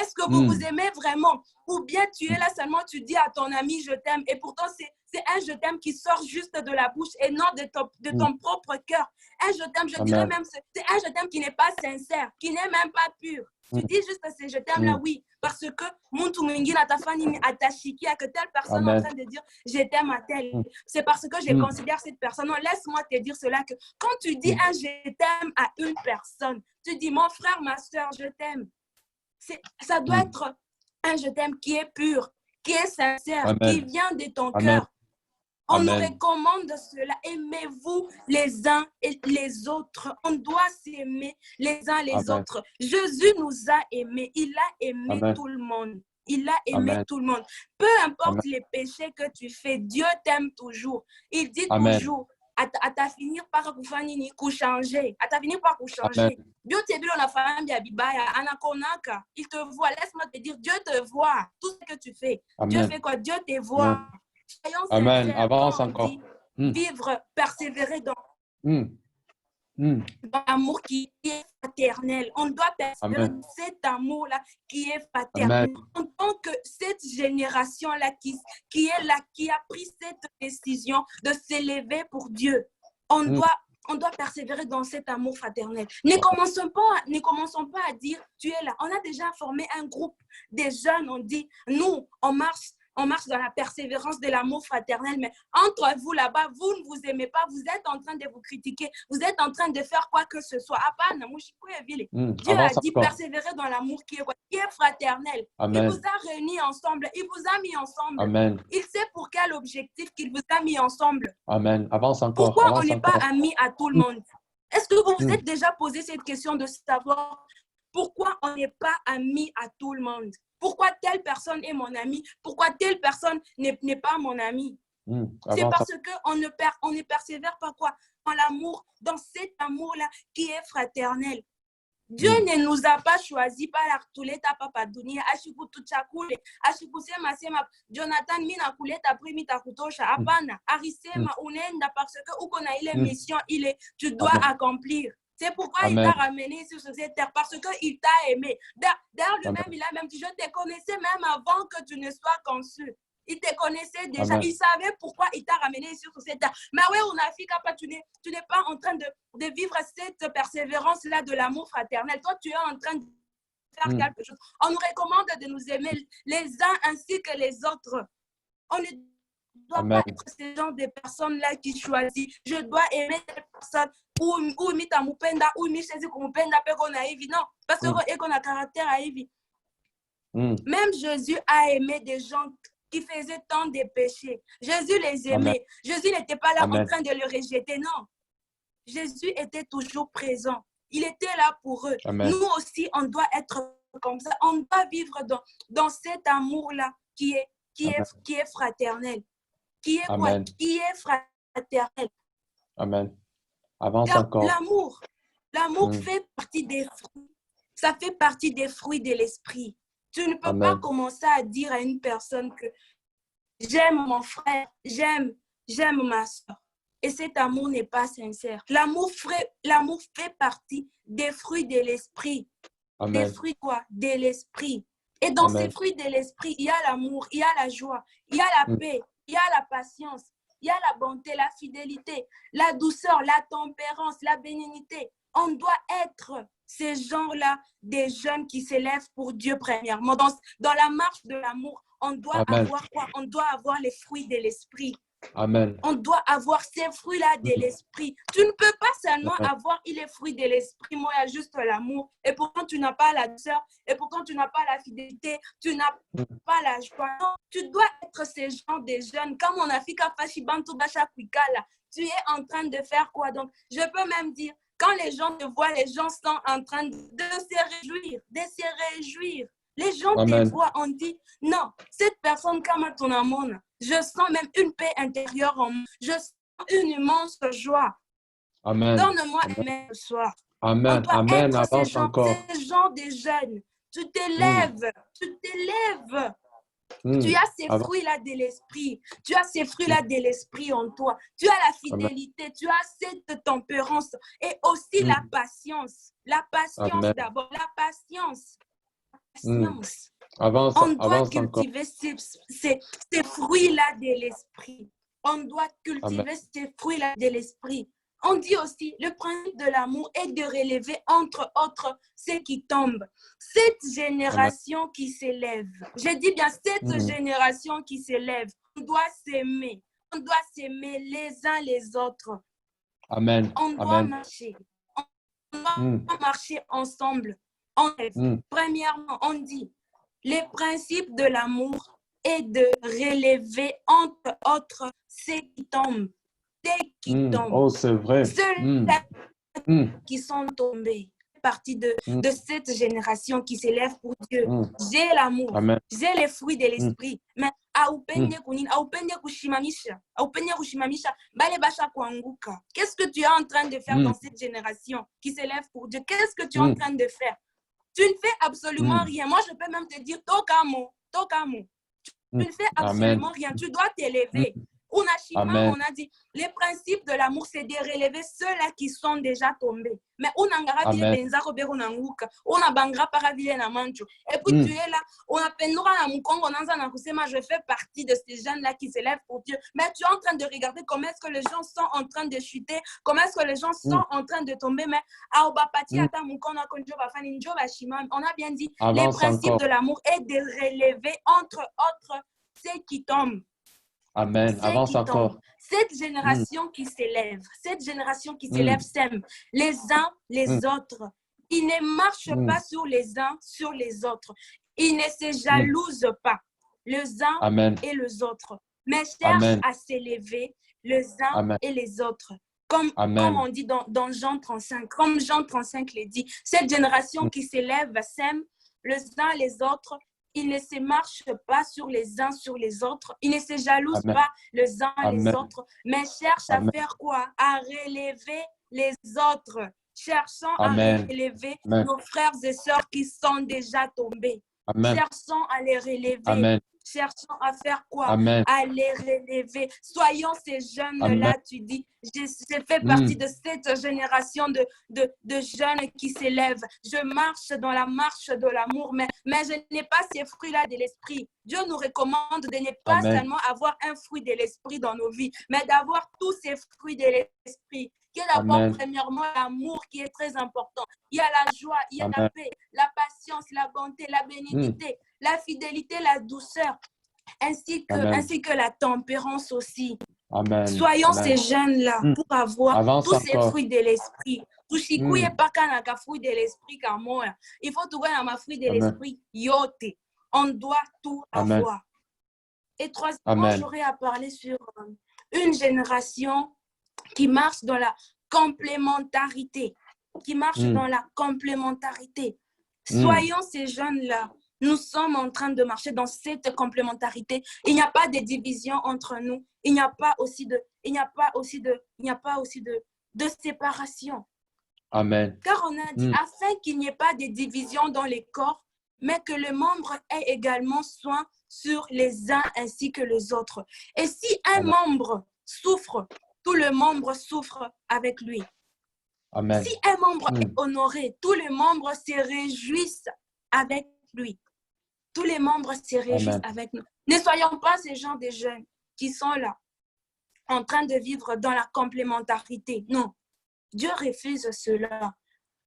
Est-ce que vous vous aimez vraiment? Ou bien tu es là seulement, tu dis à ton ami je t'aime et pourtant c'est un je t'aime qui sort juste de la bouche et non de ton propre cœur. Un je t'aime, je dirais même, c'est un je t'aime qui n'est pas sincère, qui n'est même pas pur. Tu dis juste c'est je t'aime là, oui, parce que muntu mwingine atafanya atashikia que telle personne est en train de dire je t'aime à tel. C'est parce que je considère cette personne. Non, laisse-moi te dire cela que quand tu dis un je t'aime à une personne, tu dis mon frère, ma soeur, je t'aime. Ça doit être un je t'aime qui est pur, qui est sincère, qui vient de ton cœur. On nous recommande cela. Aimez-vous les uns et les autres. On doit s'aimer les uns les autres. Jésus nous a aimés. Il a aimé tout le monde. Il a aimé tout le monde. Peu importe les péchés que tu fais, Dieu t'aime toujours. Il dit toujours, à ta finir par changer. À ta finir par changer. Dieu te dit, il te voit. Laisse-moi te dire, Dieu te voit. Tout ce que tu fais. Dieu fait quoi? Dieu te voit. Amen. Avance encore. Vivre, persévérer dans l'amour qui est fraternel. On doit persévérer dans cet amour-là qui est fraternel. En tant que cette génération-là qui est là, qui a pris cette décision de s'élever pour Dieu, on doit persévérer dans cet amour fraternel. Ne commençons pas à dire, tu es là. On a déjà formé un groupe des jeunes, on dit, nous, on marche dans la persévérance de l'amour fraternel, mais entre vous là-bas, vous ne vous aimez pas, vous êtes en train de vous critiquer, vous êtes en train de faire quoi que ce soit. Dieu a dit persévérer dans l'amour qui est fraternel. Amen. Il vous a réunis ensemble, il vous a mis ensemble. Amen. Il sait pour quel objectif qu'il vous a mis ensemble. Amen. Avance encore. Pourquoi on n'est pas amis à tout le monde? Est-ce que vous vous êtes déjà posé cette question de savoir pourquoi on n'est pas amis à tout le monde? Pourquoi telle personne est mon ami? Pourquoi telle personne n'est pas mon ami? C'est parce qu'on ne persévère pas quoi? Dans l'amour, dans cet amour-là qui est fraternel. Dieu ne nous a pas choisi par la tuleta papa dunia ashiku tuchakule ashiku sema Jonathan mina kuleta primi takutosha hapana arisema unaenda parce que uko na ile mission tu dois accomplir. C'est pourquoi il t'a ramené sur cette terre, parce qu'il t'a aimé. D'ailleurs, lui-même, il a même dit, je te connaissais même avant que tu ne sois conçu. Il te connaissait déjà. Il savait pourquoi il t'a ramené sur cette terre. Mais oui, on a fait tu n'es pas en train de vivre cette persévérance-là de l'amour fraternel. Toi, tu es en train de faire quelque chose. On nous recommande de nous aimer les uns ainsi que les autres. On ne doit pas être ce genre de personnes-là qui choisissent. Je dois aimer cette personne. Ou mita mupenda ou michezi kumupenda peko na hivi non parce que eko na caractère à hivi. Même Jésus a aimé des gens qui faisaient tant de péchés. Jésus les aimait. Jésus n'était pas là en train de les rejeter, non. Jésus était toujours présent. Il était là pour eux. Nous aussi, on doit être comme ça. On doit vivre dans cet amour-là qui est fraternel. Qui est quoi? Qui est fraternel. Amen. Avance encore. L'amour fait partie des fruits. Ça fait partie des fruits de l'esprit. Tu ne peux pas commencer à dire à une personne que j'aime mon frère, j'aime ma soeur. Et cet amour n'est pas sincère. L'amour fait partie des fruits de l'esprit. Des fruits quoi? De l'esprit. Et dans ces fruits de l'esprit, il y a l'amour, il y a la joie, il y a la paix, il y a la patience. Il y a la bonté, la fidélité, la douceur, la tempérance, la bénignité. On doit être ces gens-là, des jeunes qui s'élèvent pour Dieu premièrement. Dans la marche de l'amour, on doit avoir quoi? On doit avoir les fruits de l'esprit. Amen. On doit avoir ces fruits-là de l'esprit. Tu ne peux pas seulement avoir les fruits de l'esprit. Moi, il y a juste l'amour. Et pourtant, tu n'as pas la douceur. Et pourtant, tu n'as pas la fidélité. Tu n'as pas la joie. Non, tu dois être ces gens des jeunes. Comme on a fait tu es en train de faire quoi? Donc, je peux même dire, quand les gens te voient, les gens sont en train de se réjouir. De se réjouir. Les gens te voient, on dit, non, cette personne, comme ton amour, je sens même une paix intérieure en moi. Je sens une immense joie. Amen. Donne-moi un même ce soir. Amen. On doit Amen. être Avance encore. ces gens des jeunes. Tu t'élèves. Tu t'élèves. Tu as ces fruits-là de l'esprit. Tu as ces fruits-là de l'esprit en toi. Tu as la fidélité. Tu as cette tempérance. Et aussi la patience. La patience d'abord. La patience. Patience. Avance, on doit avance cultiver ces fruits-là de l'esprit. On doit cultiver ces fruits-là de l'esprit. On dit aussi, le principe de l'amour est de relever entre autres ceux qui tombent. Cette génération qui s'élève, je dis bien cette génération qui s'élève, on doit s'aimer. On doit s'aimer les uns les autres. Amen. On doit marcher. On doit marcher ensemble. Premièrement, on dit, le principe de l'amour est de relever entre autres ceux qui tombent. Ceux qui tombent. Oh, c'est vrai. Ceux-là qui sont tombés. Partie de cette génération qui s'élève pour Dieu. J'ai l'amour. J'ai les fruits de l'esprit. Mais qu'est-ce que tu es en train de faire dans cette génération qui s'élève pour Dieu? Qu'est-ce que tu es en train de faire? Tu ne fais absolument rien. Moi, je peux même te dire, tokamo. Tu ne fais absolument rien. Tu dois t'élever. On a dit, le principe de l'amour, c'est de relever ceux-là qui sont déjà tombés. Mais on a et puis tu es là, on a je fais partie de ces jeunes-là qui s'élèvent pour Dieu. Mais tu es en train de regarder comment est-ce que les gens sont en train de chuter, comment est-ce que les gens sont en train de tomber. Mais on a bien dit, le principe de l'amour est de relever entre autres ceux qui tombent. Amen. Avance encore. Cette génération qui s'élève, s'aime les uns les autres. Ils ne marchent pas sur les uns sur les autres. Ils ne se jalousent pas les uns et les autres, mais cherchent à s'élever les uns et les autres. Comme on dit dans Jean 35, comme Jean 35 le dit, cette génération qui s'élève s'aime les uns les autres. Ils ne se marchent pas sur les uns sur les autres. Ils ne se jalousent pas les uns les autres, mais cherchent à faire quoi? À relever les autres. Cherchons à relever nos frères et sœurs qui sont déjà tombés. Cherchons à les relever. Cherchons à faire quoi? À les relever. Soyons ces jeunes-là, tu dis. Je fais partie de cette génération de jeunes qui s'élèvent. Je marche dans la marche de l'amour, mais je n'ai pas ces fruits-là de l'esprit. Dieu nous recommande de ne pas seulement avoir un fruit de l'esprit dans nos vies, mais d'avoir tous ces fruits de l'esprit. Qui est d'abord, premièrement, l'amour qui est très important. Il y a la joie, il y a la paix, la patience, la bonté, la bénignité, la fidélité, la douceur, ainsi que la tempérance aussi. Soyons ces jeunes-là pour avoir tous ces fruits de l'esprit. Fruit de l'esprit comme moi. Il faut trouver un fruit de l'esprit. Yote. On doit tout avoir. Et troisièmement, j'aurais à parler sur une génération qui marche dans la complémentarité. Dans la complémentarité. Soyons ces jeunes-là. Nous sommes en train de marcher dans cette complémentarité. Il n'y a pas de division entre nous. Il n'y a pas aussi de séparation. Amen. Car on a dit, afin qu'il n'y ait pas de division dans les corps, mais que le membre ait également soin sur les uns ainsi que les autres. Et si un membre souffre, tout le membre souffre avec lui. Amen. Si un membre est honoré, tous les membres se réjouissent avec lui. Tous les membres se réjouissent avec nous. Ne soyons pas ces gens de jeunes qui sont là, en train de vivre dans la complémentarité. Non, Dieu refuse cela.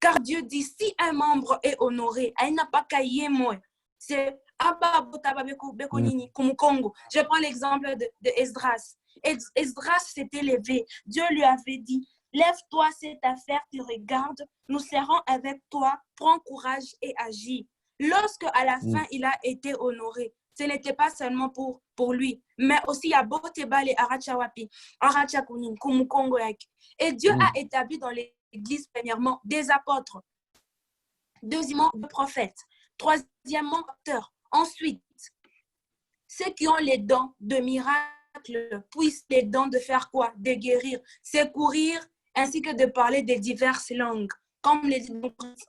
Car Dieu dit, si un membre est honoré, il n'a pas qu'à y moi. C'est je prends l'exemple de Esdras. Esdras s'était levé. Dieu lui avait dit, lève-toi, cette affaire te regarde. Nous serons avec toi. Prends courage et agis. Lorsque à la fin, il a été honoré, ce n'était pas seulement pour lui, mais aussi à Botebale, Arachawapi, Arachakunin, Kumukongoyak. Et Dieu a établi dans l'Église, premièrement, des apôtres, deuxièmement, des prophètes, troisièmement, docteurs. Ensuite, ceux qui ont les dons de miracles puissent les dons de faire quoi? De guérir, secourir, ainsi que de parler de diverses langues. Comme les dit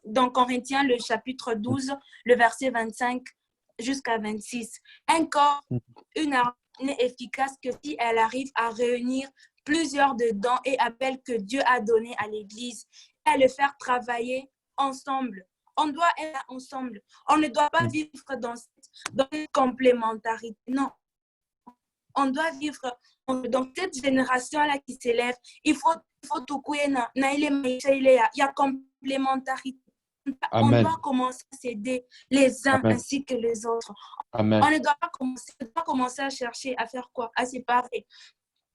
dans Corinthiens, le chapitre 12, le verset 25 jusqu'à 26. Un corps, une armée efficace que si elle arrive à réunir plusieurs de dons et appels que Dieu a donnés à l'Église, et à le faire travailler ensemble. On doit être ensemble. On ne doit pas vivre dans une complémentarité. Non. On doit vivre dans cette génération-là qui s'élève. Il faut tout couiller. Il y a complémentarité. Amen. On doit commencer à s'aider les uns Amen. ainsi que les autres. Amen. On ne doit pas commencer à chercher à faire quoi? À séparer.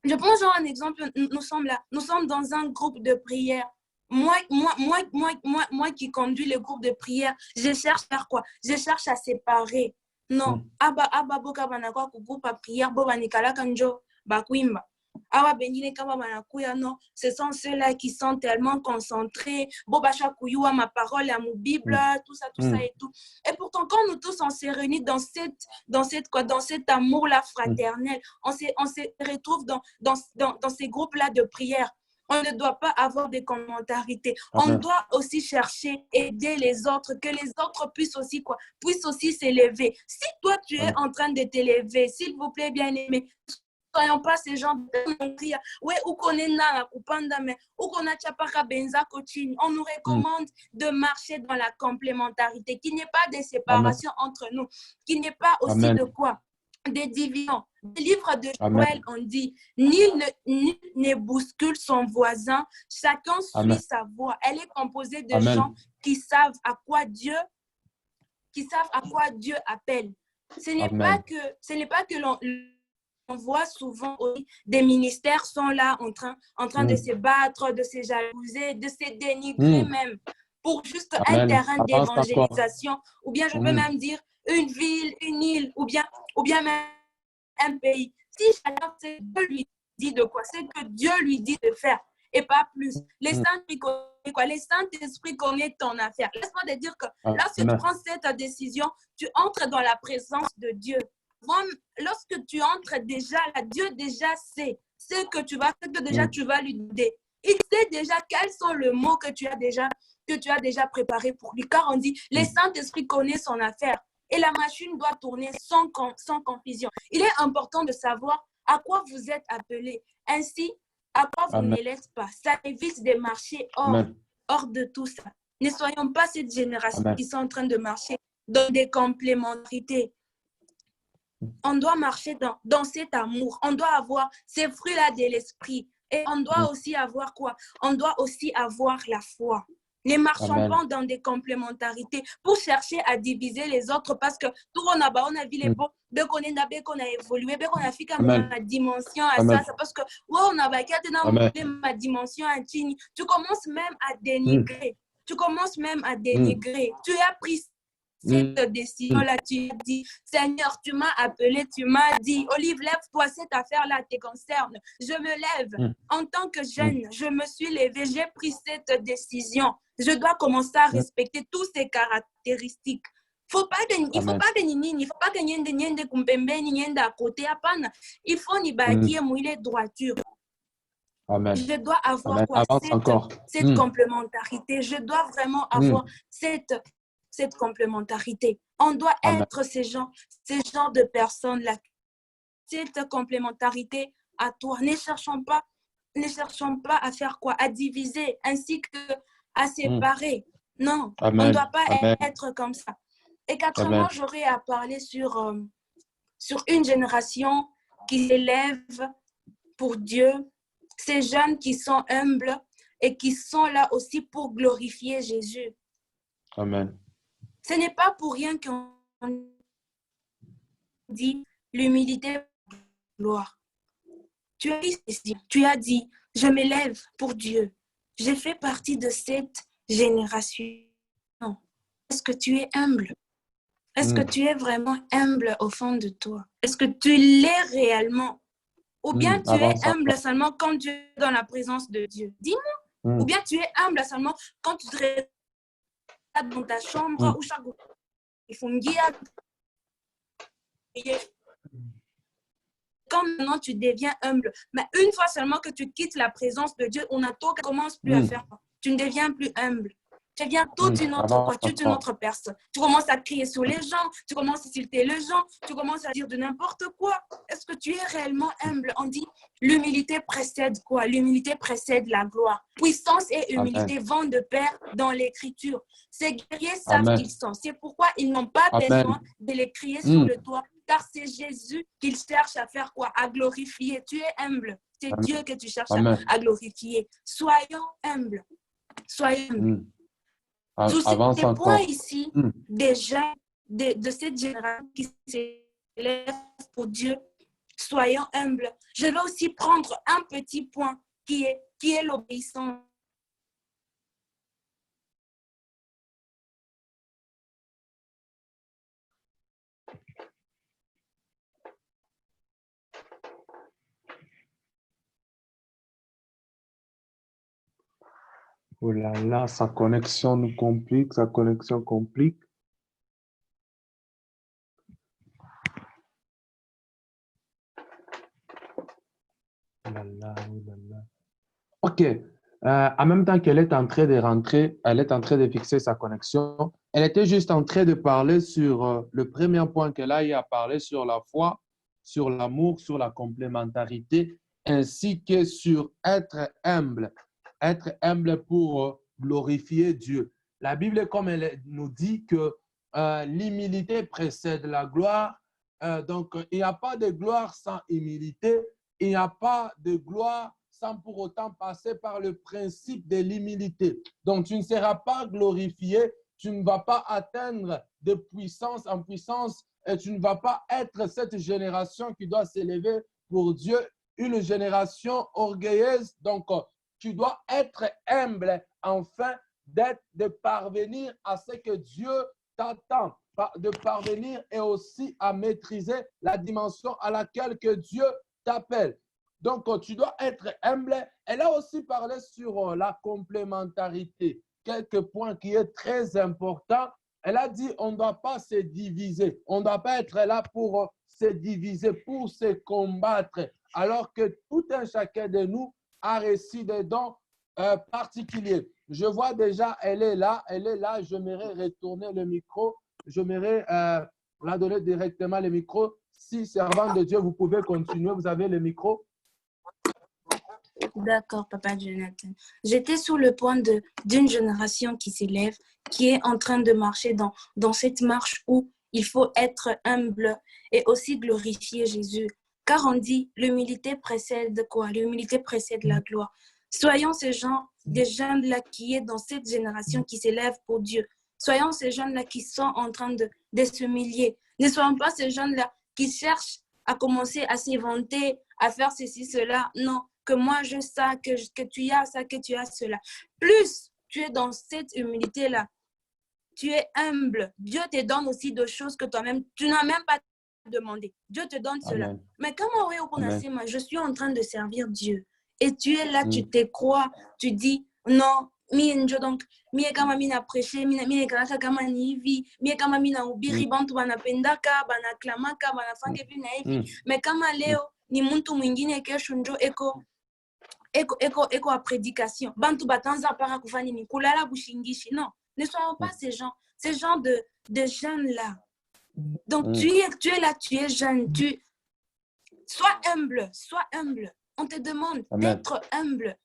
Je prends genre un exemple. Nous sommes là. Nous sommes dans un groupe de prière. Moi qui conduis le groupe de prière, je cherche à faire quoi? Je cherche à séparer. Non. Aba boka banakwa ku groupe à prière, boba nikala kanjo bakwimba. Awa bengine kaba banakuya non, ce sont ceux-là qui sont tellement concentrés. Boba chakuyua ma parole à mon Bible, tout ça et tout. Et pourtant quand nous tous on s'est réunis dans cet amour-là fraternel, on se retrouve dans ces groupes-là de prière. On ne doit pas avoir de commentarités. On doit aussi chercher, aider les autres, que les autres puissent aussi s'élever. Si toi, tu es en train de t'élever, s'il vous plaît, bien-aimé, soyons pas ces gens de prière. Ouais, ou qu'on est là, ou pendant, mais ou qu'on a chapaka benza coaching. On nous recommande de marcher dans la complémentarité, qu'il n'y ait pas de séparation entre nous, qu'il n'y ait pas aussi de quoi? Des divisions. Des livres de Joël, on dit, nul ne bouscule son voisin, chacun suit sa voie. Elle est composée de gens qui savent à quoi Dieu appelle. Ce n'est pas que l'on voit souvent des ministères sont là en train de se battre, de se jalouser, de se dénigrer même pour juste un terrain d'évangélisation, ou bien je peux même dire une ville, une île, ou bien même un pays. Si chacun sait Dieu lui dit de quoi, c'est que Dieu lui dit de faire et pas plus. Les Saint-Esprit connaît ton affaire. Laisse-moi te dire que lorsque tu prends cette décision, tu entres dans la présence de Dieu. Lorsque tu entres déjà là, Dieu déjà sait ce que tu vas lui donner. Il sait déjà quels sont les mots que tu as déjà préparés pour lui. Car on dit, le Saint-Esprit connaît son affaire. Et la machine doit tourner sans confusion. Il est important de savoir à quoi vous êtes appelé. Ainsi, à quoi vous ne l'êtes pas. Ça évite de marcher hors de tout ça. Ne soyons pas cette génération qui sont en train de marcher dans des complémentarités. On doit marcher dans cet amour. On doit avoir ces fruits-là de l'esprit. Et on doit aussi avoir quoi? On doit aussi avoir la foi. Ne marchons pas dans des complémentarités pour chercher à diviser les autres parce que tout on a vu les bons, qu'on a évolué, qu'on a fait ma dimension à ça, parce que on a ma dimension à Chini. Tu commences même à dénigrer. Tu as pris cette décision-là, tu as dit, Seigneur, tu m'as appelé, tu m'as dit, Olive, lève-toi, cette affaire-là te concerne. Je me lève. En tant que jeune, je me suis levée, j'ai pris cette décision. Je dois commencer à respecter toutes ces caractéristiques. Il ne faut pas que niende kumpembe, niende à côté, apana. Il faut ni baguier mouiller droiture. Je dois avoir quoi? Cette complémentarité. Je dois vraiment avoir cette complémentarité. On doit être ces gens de personnes-là. Cette complémentarité à toi. Ne cherchons pas à faire quoi? À diviser ainsi qu'à séparer. Non, on ne doit pas être comme ça. Et quatrièmement, j'aurais à parler sur une génération qui s'élève pour Dieu, ces jeunes qui sont humbles et qui sont là aussi pour glorifier Jésus. Amen. Ce n'est pas pour rien qu'on dit l'humilité, gloire. tu as dit, je m'élève pour Dieu. J'ai fait partie de cette génération. Est-ce que tu es humble? Est-ce que tu es vraiment humble au fond de toi? Est-ce que tu l'es réellement? Ou bien tu es humble seulement quand tu es dans la présence de Dieu? Dis-moi. Ou bien tu es humble seulement quand tu te regardes dans ta chambre ou chaque jour. Il faut me dire. Quand maintenant tu deviens humble, mais une fois seulement que tu quittes la présence de Dieu, on ne commence plus à faire. Tu ne deviens plus humble. Tu deviens toute une autre personne. Tu commences à crier sur les gens, tu commences à insulter les gens, tu commences à dire de n'importe quoi. Est-ce que tu es réellement humble? On dit l'humilité précède quoi? L'humilité précède la gloire. Puissance et humilité vont de pair dans l'écriture. Ces guerriers savent qui ils sont. C'est pourquoi ils n'ont pas besoin de les crier sur le toit. Car c'est Jésus qu'ils cherchent à faire quoi? À glorifier. Tu es humble. C'est Dieu que tu cherches à glorifier. Soyons humbles. Soyons humbles. Tous ces points ici, des gens de cette génération qui s'élèvent pour Dieu, soyons humbles. Je vais aussi prendre un petit point qui est l'obéissance. Oh là là, sa connexion nous complique, sa connexion complique. Oh là là, oh là là. OK. En même temps qu'elle est en train de rentrer, elle est en train de fixer sa connexion. Elle était juste en train de parler sur le premier point qu'elle a eu à parler sur la foi, sur l'amour, sur la complémentarité, ainsi que sur être humble. Être humble pour glorifier Dieu. La Bible, comme elle nous dit que l'humilité précède la gloire, donc il n'y a pas de gloire sans humilité, il n'y a pas de gloire sans pour autant passer par le principe de l'humilité. Donc tu ne seras pas glorifié, tu ne vas pas atteindre de puissance en puissance et tu ne vas pas être cette génération qui doit s'élever pour Dieu, une génération orgueilleuse. Donc, tu dois être humble afin de parvenir à ce que Dieu t'attend, de parvenir et aussi à maîtriser la dimension à laquelle que Dieu t'appelle. Donc, tu dois être humble. Elle a aussi parlé sur la complémentarité, quelques points qui est très important. Elle a dit on ne doit pas se diviser. On ne doit pas être là pour se diviser, pour se combattre, alors que tout un chacun de nous a reçu des dons particuliers. Je vois déjà, elle est là. J'aimerais retourner le micro. J'aimerais la donner directement le micro. Si, servant de Dieu, vous pouvez continuer. Vous avez le micro. D'accord, Papa Jonathan. J'étais sur le point d'une génération qui s'élève, qui est en train de marcher dans cette marche où il faut être humble et aussi glorifier Jésus. Car on dit, l'humilité précède quoi? L'humilité précède la gloire. Soyons ces gens, des jeunes-là qui est dans cette génération qui s'élève pour Dieu. Soyons ces jeunes-là qui sont en train de s'humilier. Ne soyons pas ces jeunes-là qui cherchent à commencer à s'éventer, à faire ceci, cela. Non, que moi je sais que tu as ça, que tu as cela. Plus tu es dans cette humilité-là, tu es humble. Dieu te donne aussi des choses que toi-même, tu n'as même pas demandé. Dieu te donne cela. Amen. Mais comment je suis en train de servir Dieu. Et tu es là, tu te crois, tu dis, non, donc, kama mina prêché, mina karaka kama ni hivi, kama mina ubiri, bantu banapendaka, banaklamaka, banafanya hivi na hivi. Mais kama leo, ni muntu mwingine kesho njo eko a prédication. Bantu batanza para kufanya ni kulala bushingishi. Non, ne soyons pas ces gens de jeunes-là. Donc, tu es là, tu es jeune, sois humble. On te demande d'être humble.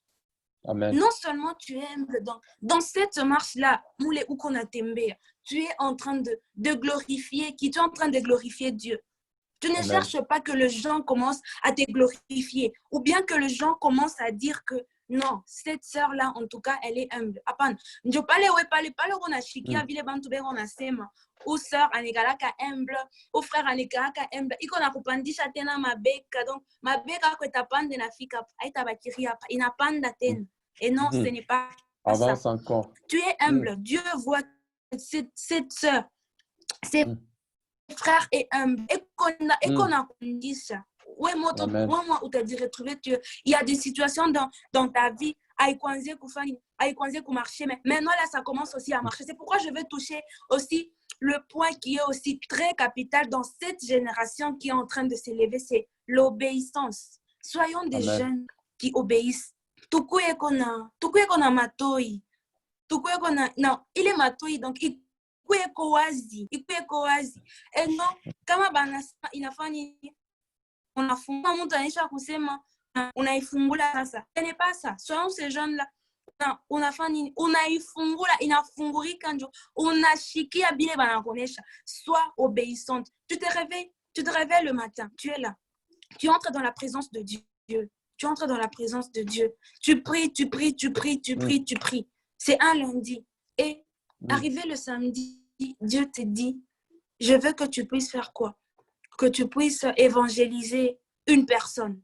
Amen. Non seulement tu es humble dans cette marche-là, tu es en train de glorifier tu es en train de glorifier Dieu. Tu ne cherches pas que les gens commencent à te glorifier ou bien que les gens commencent à dire que Non, cette sœur-là, en tout cas, elle est humble. Apan, je parle on a chikia vile bantu be on a sema. Ou sœur anegalaka humble, ou frère anegalaka humble. Iko na kupandisha tena mabeka. Donc, mabeka ko tapande na fika, aita bakiria, inapanda tena. Et non, ce n'est pas Avance ça. encore. Tu es humble. Dieu voit cette sœur, ses frères est humble. Et qu'on a dit ça. Ouais, moi, où t'as dit retrouver Dieu. Il y a des situations dans ta vie, à marcher, mais maintenant là, ça commence aussi à marcher. C'est pourquoi je veux toucher aussi le point qui est aussi très capital dans cette génération qui est en train de s'élever, c'est l'obéissance. Soyons des jeunes qui obéissent. Tukuye kona matoi. Tukuye kona, non, il est matoi, donc il ikuye wazi. Et non, kama banasa inafanya unafungua mtu anaisha kusema unaifungula sasa. Ce n'est pas ça. Soyons ces jeunes-là. Unafanya nini? Unaifungula, inafungurika njo. Unashikia bile banakonesha. Sois obéissante. Tu te réveilles le matin. Tu es là. Tu entres dans la présence de Dieu. Tu entres dans la présence de Dieu. Tu pries. C'est un lundi. Et arrivé le samedi, Dieu te dit, je veux que tu puisses faire quoi? Que tu puisses évangéliser une personne.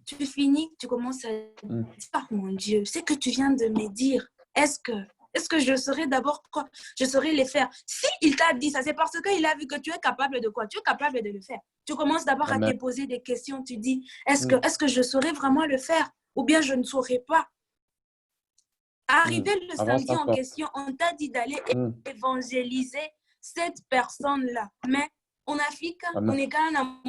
Tu finis, tu commences à dire, oh mon Dieu, c'est que tu viens de me dire, est-ce que je saurais d'abord quoi? Je saurais les faire. Si il t'a dit ça, c'est parce qu'il a vu que tu es capable de quoi? Tu es capable de le faire. Tu commences d'abord à te poser des questions. Tu dis, est-ce que je saurais vraiment le faire? Ou bien je ne saurais pas? Arrivé le samedi en question, on t'a dit d'aller évangéliser cette personne-là. Mais on a fait qu'on est quand même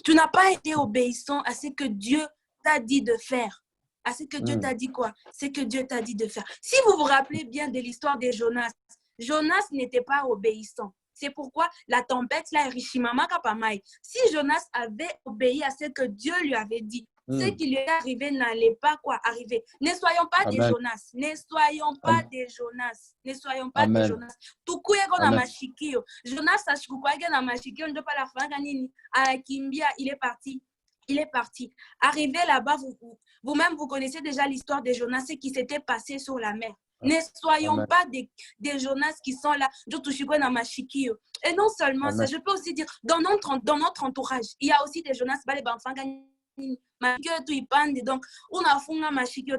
tu n'as pas été obéissant à ce que Dieu t'a dit de faire. À ce que Dieu t'a dit quoi? C'est que Dieu t'a dit de faire. Si vous vous rappelez bien de l'histoire de Jonas, Jonas n'était pas obéissant. C'est pourquoi la tempête, là, Rishimama Kapamai. Si Jonas avait obéi à ce que Dieu lui avait dit, ce qui lui est arrivé n'allait pas arriver. Ne soyons pas des Jonas. Ne soyons pas des Jonas. Ne soyons pas des Jonas. Tukuye na mashikio. Jonas ashikukwage na mashikio ndo pa la fanga nini. Akimbia, il est parti. Arrivé là-bas, vous-même, vous connaissez déjà l'histoire de Jonas, ce qui s'était passé sur la mer. Ne soyons pas des Jonas qui sont là. Et non seulement ça, je peux aussi dire, dans notre entourage, il y a aussi des Jonas. Donc,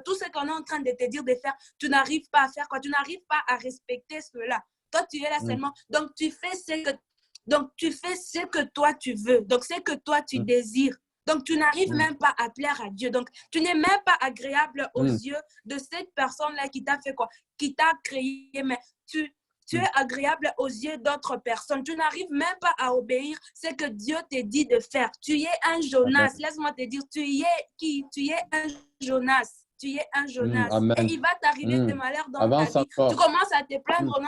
tout ce qu'on est en train de te dire de faire, tu n'arrives pas à faire quoi? Tu n'arrives pas à respecter cela. Toi, tu es là seulement. Donc, tu fais ce que toi, tu veux. Donc, ce que toi, tu désires. Donc, tu n'arrives même pas à plaire à Dieu. Donc, tu n'es même pas agréable aux yeux de cette personne-là qui t'a fait quoi? Qui t'a créé. Mais tu es agréable aux yeux d'autres personnes. Tu n'arrives même pas à obéir ce que Dieu te dit de faire. Tu es un Jonas. Laisse-moi te dire, tu es qui? Tu es un Jonas. Tu es un Jonas. Et il va t'arriver des malheurs dans ta vie. Tu commences à te plaindre.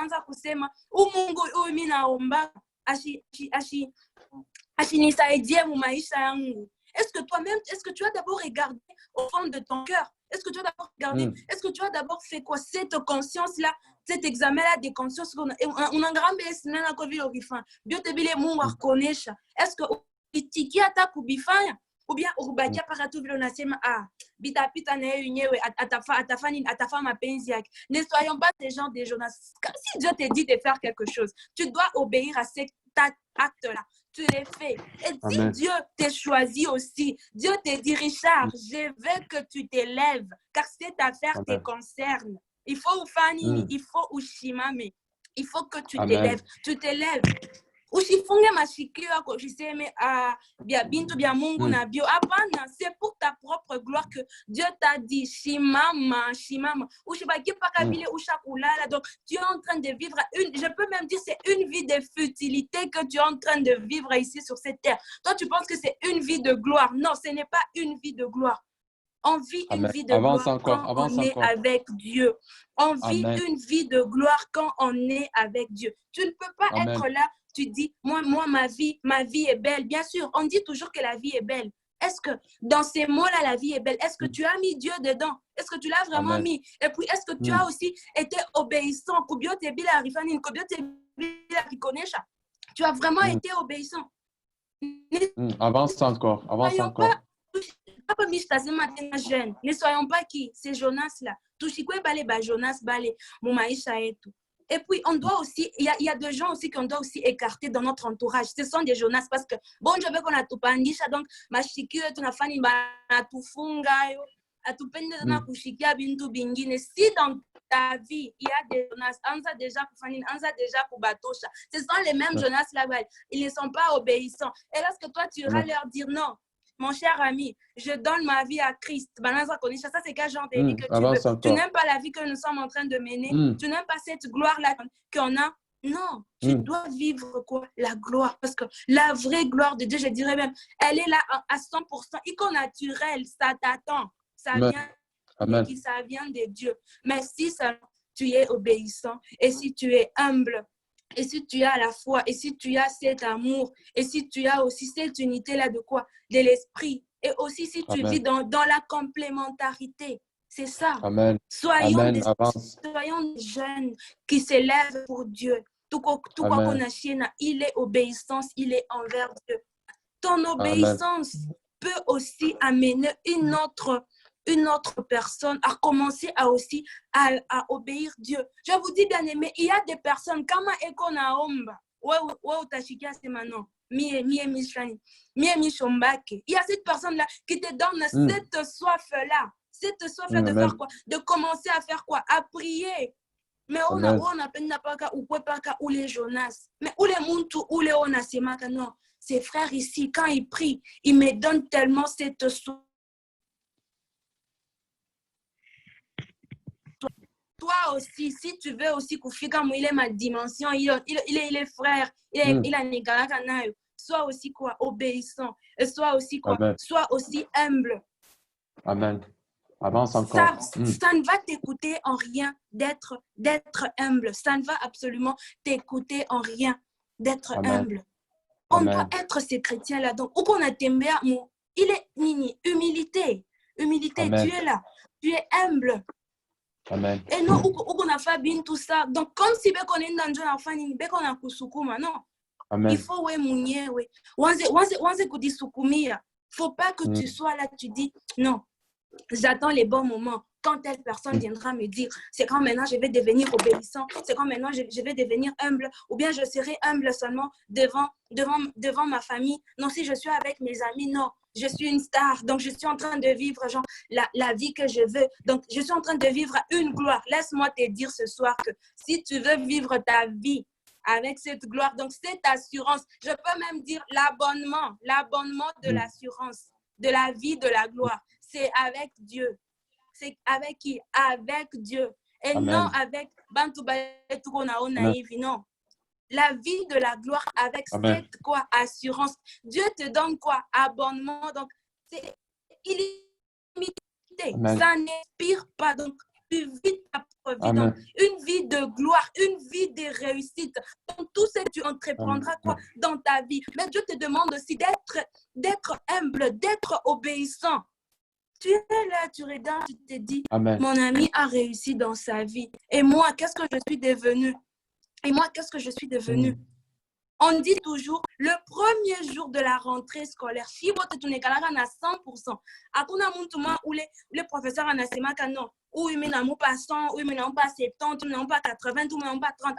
Est-ce que tu as d'abord regardé au fond de ton cœur? Est-ce que tu as d'abord regardé? Est-ce que tu as d'abord fait quoi? Cette conscience-là, cet examen-là de conscience, on a un grand bénéfice à Covid au bifan. Dieu te dit les mots à reconnaître. Est-ce que tu attaques au bifan? Ou bien au badia paratou vilonasema bita pita na unyewe atafa mapenziak. Ne soyons pas des gens de Jonas. Si Dieu te dit de faire quelque chose, tu dois obéir à cet acte-là. Tu les fais. Et si Dieu t'a choisi aussi, Dieu te dit, Richard, je veux que tu t'élèves, car cette affaire te concerne. Il faut Ufani, il faut Ushimame, il faut que tu t'élèves. Tu t'élèves. Ushifunge mashikio yako usiseme bia bintu bia Mungu na bio. Hapana, c'est pour ta propre gloire que Dieu t'a dit shimama. Ushibaki paka bile ushakulala. Donc tu es en train de vivre je peux même dire c'est une vie de futilité que tu es en train de vivre ici sur cette terre. Toi tu penses que c'est une vie de gloire. Non, ce n'est pas une vie de gloire. On vit une vie de gloire quand on est avec Dieu. On vit une vie de gloire quand on est avec Dieu. Tu ne peux pas être là. Tu dis, moi, ma vie est belle. Bien sûr, on dit toujours que la vie est belle. Est-ce que dans ces mots-là, la vie est belle? Est-ce que tu as mis Dieu dedans? Est-ce que tu l'as vraiment mis? Et puis, est-ce que tu as aussi été obéissant? Tu as vraiment été obéissant. Avance encore. jeune. Ne soyons pas qui? C'est Jonas là. Touchikwe bale ba Jonas bale mon maïcha et tout. Et puis, on doit aussi, il y a des gens aussi qu'on doit aussi écarter dans notre entourage. Ce sont des Jonas parce que, bon, je veux qu'on a tout pandisha, donc, ma chikio, tu n'as pas ni tout funga, à tout peine de kushikia bintu bingine. Si dans ta vie, il y a des Jonas, anza déjà pour fanine, anza déjà pour batosha. Ce sont les mêmes Jonas là-bas. Ils ne sont pas obéissants. Et lorsque toi, tu iras leur dire non. Mon cher ami, je donne ma vie à Christ. Ça, c'est quel genre de vie que tu veux. Tu n'aimes pas la vie que nous sommes en train de mener. Tu n'aimes pas cette gloire-là qu'on a. Non, tu dois vivre quoi? La gloire. Parce que la vraie gloire de Dieu, je dirais même, elle est là à 100%. Ico naturel, ça t'attend. Ça vient de Dieu. Mais si tu es obéissant et si tu es humble, et si tu as la foi, et si tu as cet amour, et si tu as aussi cette unité-là de quoi? De l'esprit. Et aussi si tu vis dans la complémentarité. C'est ça. Amen. Soyons des jeunes qui s'élèvent pour Dieu. Tout quoi qu'on a chez nous, il est obéissance, il est envers Dieu. Ton obéissance peut aussi amener une autre personne à commencer à aussi à obéir Dieu. Je vous dis, bien aimé, il y a des personnes, comme Ekonaomba, il y a cette personne-là qui te donne cette soif-là. Cette soif-là de faire quoi? De commencer à faire quoi? À prier. Mais on a peine pas ou les Jonas. Mais où les Muntu, où les Onasemaka, non. Ces frères ici, quand ils prient, ils me donnent tellement cette soif. Toi aussi, si tu veux aussi Koufika, il est ma dimension, il est frère, il a Négalakanayo. Sois aussi quoi? Obéissant. Et sois aussi quoi? Sois aussi humble. Amen. Avance encore. Ça ne va t'écouter en rien d'être humble. Ça ne va absolument t'écouter en rien d'être humble. On doit être ces chrétiens-là. Donc, où qu'on a t'aimé, il est nini, humilité. Humilité, tu es là. Tu es humble. Amen. Et non, où qu'on a fait bien tout ça. Donc, comme si on est dans un enfant, on a kusukuma, non. Amen. Il faut mounir, oui. Wanze kudisukumia. Faut pas que tu sois là, tu dis non. J'attends les bons moments. Quand telle personne viendra me dire, c'est quand maintenant je vais devenir obéissant, c'est quand maintenant je vais devenir humble, ou bien je serai humble seulement devant ma famille. Non, si je suis avec mes amis, non. Je suis une star, donc je suis en train de vivre genre, la vie que je veux. Donc, je suis en train de vivre une gloire. Laisse-moi te dire ce soir que si tu veux vivre ta vie avec cette gloire, donc cette assurance, je peux même dire l'abonnement de l'assurance, de la vie, de la gloire. C'est avec Dieu. C'est avec qui? Avec Dieu. Et non avec Bantu Baetukona naïf, non. La vie de la gloire avec cette quoi? Assurance. Dieu te donne quoi? Abonnement. Donc, c'est illimité. Ça n'expire pas. Donc, tu vis ta propre vie. Donc, une vie de gloire, une vie de réussite. Donc, tout ce que tu entreprendras quoi? Dans ta vie. Mais Dieu te demande aussi d'être humble, d'être obéissant. Tu es là, tu regardes, tu te dis, mon ami a réussi dans sa vie. Et moi, qu'est-ce que je suis devenue? On dit toujours, le premier jour de la rentrée scolaire, si vous êtes à 100%, où les professeurs en asemaka non, où ils n'ont pas 100, où ils n'ont pas 70, où ils n'ont pas 80, où ils n'ont pas 30,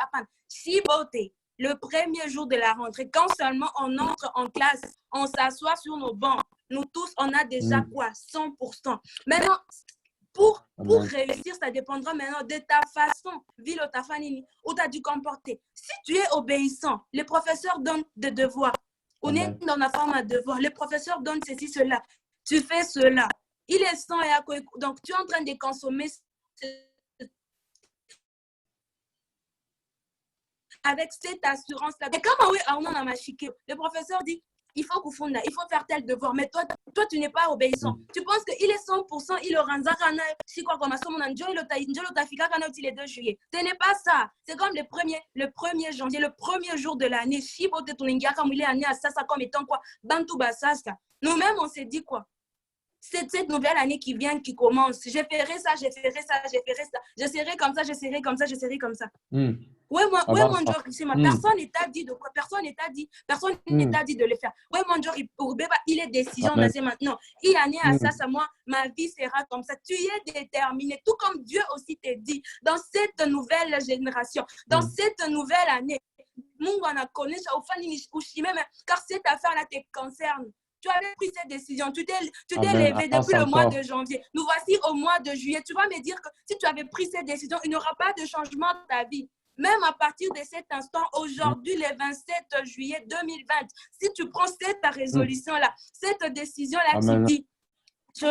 si vous êtes le premier jour de la rentrée, quand seulement on entre en classe, on s'assoit sur nos bancs, nous tous, on a déjà quoi? 100%. Maintenant, pour réussir, ça dépendra maintenant de ta façon, où tu as dû comporter. Si tu es obéissant, les professeurs donnent des devoirs. On est dans la forme à devoir. Les professeurs donnent ceci, cela. Tu fais cela. Il est 100 et à quoi? Donc, tu es en train de consommer avec cette assurance-là. Et comme on a machiqué, le professeur dit, il faut faire tel devoir, mais toi tu n'es pas obéissant. Tu penses qu'il est 100%, il aura un zakana, si quoi comme ça, mon anjo, il le 2 juillet. Ce n'est pas ça. C'est comme le 1er janvier, le premier jour de l'année, si vous êtes comme il est année à ça comme étant quoi, Bantu Basasa. Nous-mêmes, on s'est dit quoi? cette nouvelle année qui vient, qui commence. Je ferai ça, je ferai ça, je ferai ça. Je serai comme ça, je serai comme ça, je serai comme ça. Ouais, mon jour, personne n'est t'a dit de quoi, personne n'est t'a dit de le faire. Ouais, mon jour, il est décision, mais c'est maintenant. Il y a à ça, moi, ma vie sera comme ça. Tu es déterminé, tout comme Dieu aussi t'a dit, dans cette nouvelle génération, dans cette nouvelle année. Car cette affaire-là te concerne. Tu avais pris cette décision, tu t'es levé depuis le mois de janvier. Nous voici au mois de juillet. Tu vas me dire que si tu avais pris cette décision, il n'y aura pas de changement dans ta vie. Même à partir de cet instant, aujourd'hui, le 27 juillet 2020, si tu prends cette résolution-là, cette décision-là qui dit, je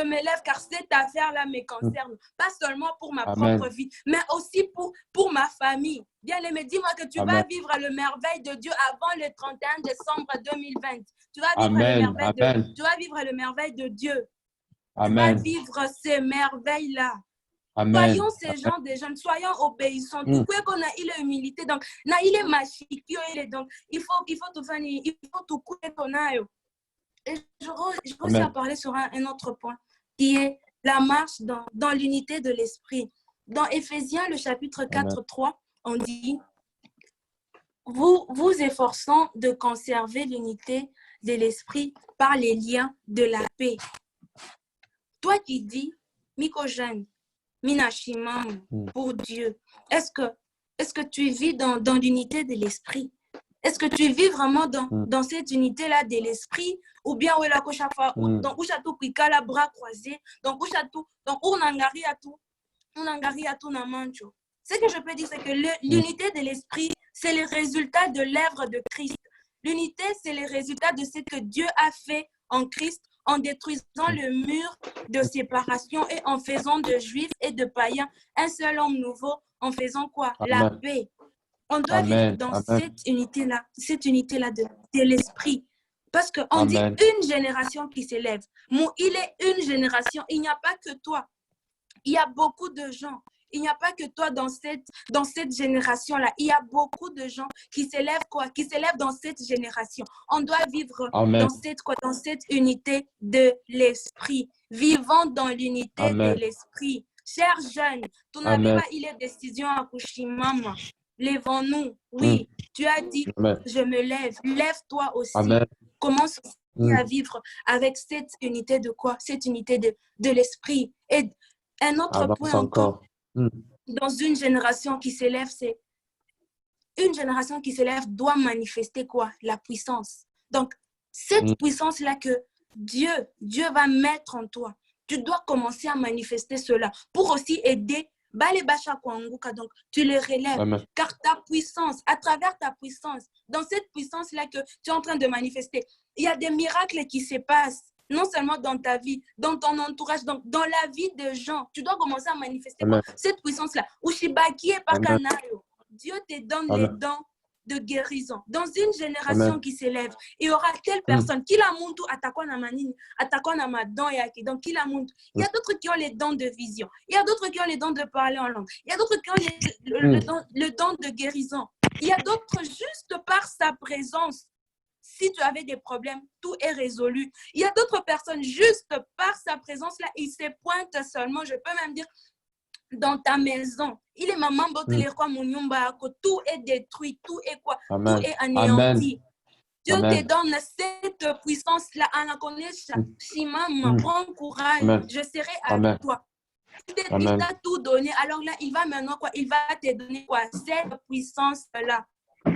m'élève car cette affaire-là me concerne, pas seulement pour ma propre vie, mais aussi pour ma famille. Bien-aimé, dis-moi que tu vas vivre le merveille de Dieu avant le 31 décembre 2020. Tu vas vivre le merveille de Dieu. Tu vas vivre ces merveilles-là. Soyons ces gens des jeunes, soyons obéissants. Tout qu'on a il est humilité, donc il est machique, donc il faut tout faire, il faut tout couper qu'on a. Et je réussis à parler sur un autre point, qui est la marche dans l'unité de l'esprit. Dans Éphésiens, le chapitre 4, 3, on dit, vous efforçant de conserver l'unité de l'esprit par les liens de la paix. Toi qui dis, Miko jeune, Minashimam, pour Dieu, est-ce que tu vis dans l'unité de l'esprit? Est-ce que tu vis vraiment dans cette unité-là de l'esprit? Ou bien, chaque fois, dans Ushatu Kwikala, bras croisés, dans Ushatu, dans Unangari à tout Namancho. Ce que je peux dire, c'est que l'unité de l'esprit, c'est le résultat de l'œuvre de Christ. L'unité, c'est le résultat de ce que Dieu a fait en Christ, en détruisant le mur de séparation et en faisant de Juifs et de païens un seul homme nouveau, en faisant quoi? La paix. On doit vivre dans cette unité-là de l'esprit. Parce qu'on dit une génération qui s'élève. Il est une génération. Il n'y a pas que toi. Il y a beaucoup de gens. Il n'y a pas que toi dans cette génération-là. Il y a beaucoup de gens qui s'élèvent Qui s'élèvent dans cette génération. On doit vivre dans cette unité de l'esprit. Vivant dans l'unité de l'esprit. Chers jeunes, tu n'avais pas eu les décisions à Kushimama. Lèvons-nous. Oui, tu as dit, je me lève. Lève-toi aussi. Commence à vivre avec cette unité de quoi? Cette unité de l'esprit. Et un autre point encore, dans une génération qui s'élève, c'est une génération qui s'élève doit manifester quoi? La puissance. Donc, cette puissance-là que Dieu va mettre en toi, tu dois commencer à manifester cela pour aussi aider. Donc, tu les relèves. Car ta puissance, à travers ta puissance, dans cette puissance-là que tu es en train de manifester, il y a des miracles qui se passent. Non seulement dans ta vie, dans ton entourage, donc dans la vie des gens. Tu dois commencer à manifester cette puissance-là. Dieu te donne les dons de guérison. Dans une génération qui s'élève, il y aura telle personne qui la montre attaquant à manine, attaquant à ma don et donc qui la montre. Il y a d'autres qui ont les dons de vision. Il y a d'autres qui ont les dons de parler en langue. Il y a d'autres qui ont le don de guérison. Il y a d'autres juste par sa présence. Si tu avais des problèmes, tout est résolu. Il y a d'autres personnes juste par sa présence là, il se pointe seulement, je peux même dire, dans ta maison. Il est maman, tout est détruit, tout est quoi? Tout est anéanti. Dieu te donne cette puissance-là. Prends courage, je serai avec toi. Il t'a tout donné. Alors là, il va maintenant quoi? Il va te donner quoi? Cette puissance-là.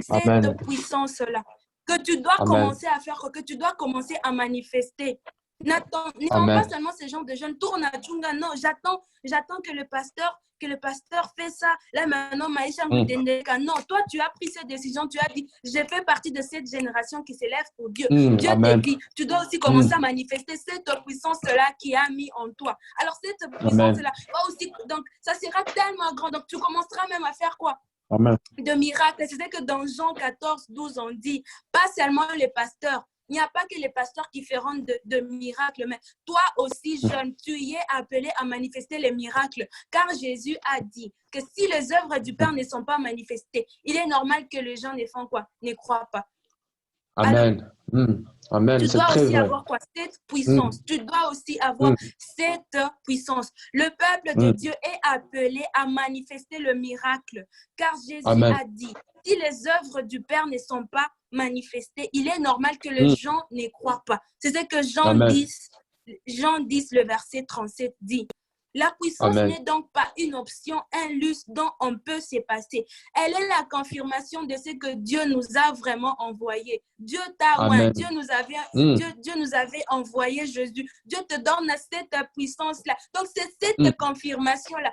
Cette puissance-là. Que tu dois commencer à faire, que tu dois commencer à manifester. N'attends pas seulement ces gens de jeunes, tourne à Tchunga. Non, j'attends que le pasteur fait ça. Là maintenant, Maïcha Moudeneka. Non, toi, tu as pris cette décision, tu as dit, je fais partie de cette génération qui s'élève pour Dieu. Dieu te dit, tu dois aussi commencer à manifester cette puissance-là qui a mis en toi. Alors, cette puissance-là va aussi, donc, ça sera tellement grand. Donc, tu commenceras même à faire quoi? De miracles. C'est que dans Jean 14, 12, on dit, pas seulement les pasteurs, il n'y a pas que les pasteurs qui feront de miracles, mais toi aussi, jeune, tu y es appelé à manifester les miracles, car Jésus a dit que si les œuvres du Père ne sont pas manifestées, il est normal que les gens ne font quoi? Ne croient pas. Amen. Amen. Tu C'est dois très aussi vrai. avoir quoi? Cette puissance. Tu dois aussi avoir cette puissance. Le peuple de Dieu est appelé à manifester le miracle. Car Jésus Amen. a dit, si les œuvres du Père ne sont pas manifestées, il est normal que les gens n'y croient pas. C'est ce que Jean Amen. 10, le verset 37 dit. La puissance Amen. n'est donc pas une option, un luxe dont on peut se passer. Elle est la confirmation de ce que Dieu nous a vraiment envoyé. Dieu t'a Amen. Dieu nous avait envoyé Jésus. Dieu te donne cette puissance-là. Donc, c'est cette confirmation-là.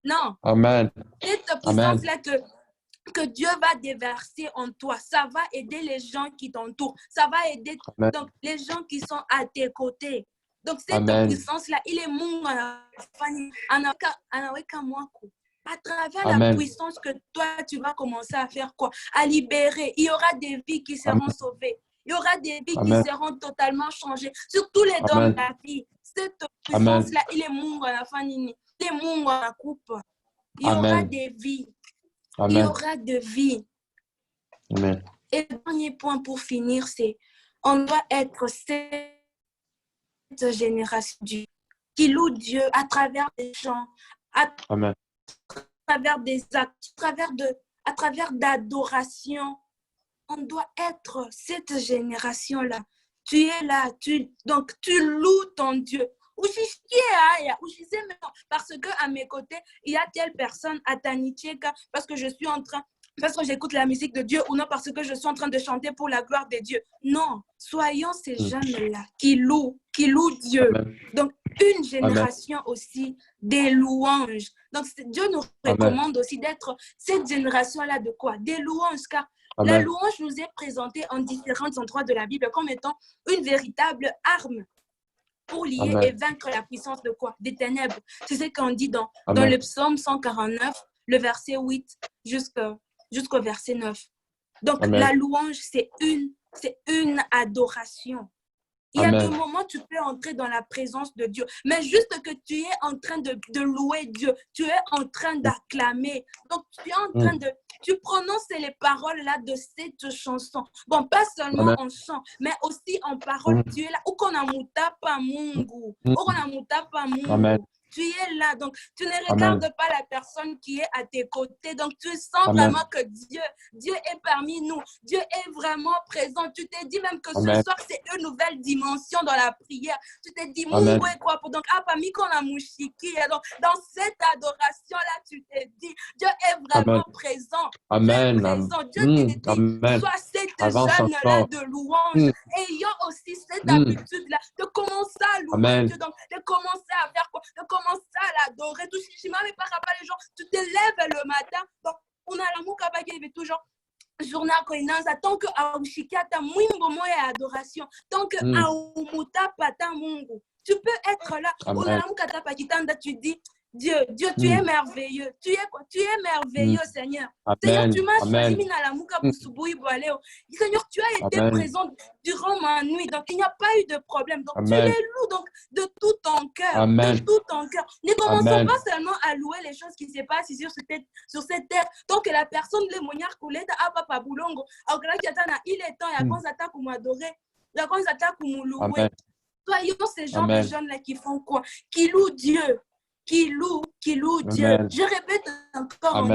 Non. Amen. Cette puissance-là que Dieu va déverser en toi. Ça va aider les gens qui t'entourent. Ça va aider donc, les gens qui sont à tes côtés. Donc, cette puissance-là, il est mon à travers la puissance que toi, tu vas commencer à faire quoi? À libérer. Il y aura des vies qui seront sauvées. Il y aura des vies qui seront totalement changées. Sur tous les domaines de la vie. Cette puissance-là, il est mon il est mon coupe. Il y aura des vies. Il y aura de vie. Amen. Et le dernier point pour finir, c'est on doit être cette génération qui loue Dieu à travers des chants, à travers des actes, à travers d'adoration. On doit être cette génération-là. Tu es là, donc tu loues ton Dieu. Parce qu'à mes côtés, il y a telle personne à Tanicheka, parce que j'écoute la musique de Dieu, ou non parce que je suis en train de chanter pour la gloire de Dieu. Non, soyons ces jeunes-là qui louent Dieu. Amen. Donc, une génération aussi des louanges. Donc, Dieu nous recommande aussi d'être cette génération-là de quoi? Des louanges, car la louange nous est présentée en différents endroits de la Bible comme étant une véritable arme pour lier et vaincre la puissance de quoi? Des ténèbres. C'est ce qu'on dit dans le psaume 149, le verset 8 jusqu'au verset 9. Donc, la louange, c'est une adoration. Il y a des moments où tu peux entrer dans la présence de Dieu, mais juste que tu es en train de louer Dieu, tu es en train d'acclamer. Donc, tu es en train tu prononces les paroles là de cette chanson. Bon, pas seulement en chant, mais aussi en parole. Tu es là. Tu es là, donc tu ne regardes pas la personne qui est à tes côtés. Donc tu sens vraiment que Dieu est parmi nous. Dieu est vraiment présent. Tu t'es dit même que ce soir, c'est une nouvelle dimension dans la prière. Tu t'es dit, donc, dans cette adoration-là, tu t'es dit, Dieu est vraiment présent. Amen. Dieu te dit, sois cette jeune-là de louange, ayant aussi cette habitude-là de commencer à louer Dieu, donc de commencer à faire quoi? De commencer à l'adorer. Tout ce qui m'a pas les gens, tu te lèves le matin, donc on a l'amour qui est toujours journal koinanza tant que aushikata mwimbo moya adoration tant que aumuta pata mungu. Tu peux être là, on a l'amour kitanda, tu dis Dieu, tu es merveilleux. Tu es quoi? Tu es merveilleux, Seigneur. Seigneur, tu m'as choisi. Seigneur, tu as été présent durant ma nuit. Donc, il n'y a pas eu de problème. Donc, tu les loues donc, de tout ton cœur. De tout ton cœur. Ne commençons pas seulement à louer les choses qui se passent sur cette terre. Tant que la personne, les moignards, papa boulongo, il est temps, il y a qu'on s'attaque ou m'adorer. Il y a qu'on s'attaque ou m'louer. Soyons ces gens de jeunes-là qui font quoi? Qui louent Dieu. Qui loue Dieu. Je répète encore,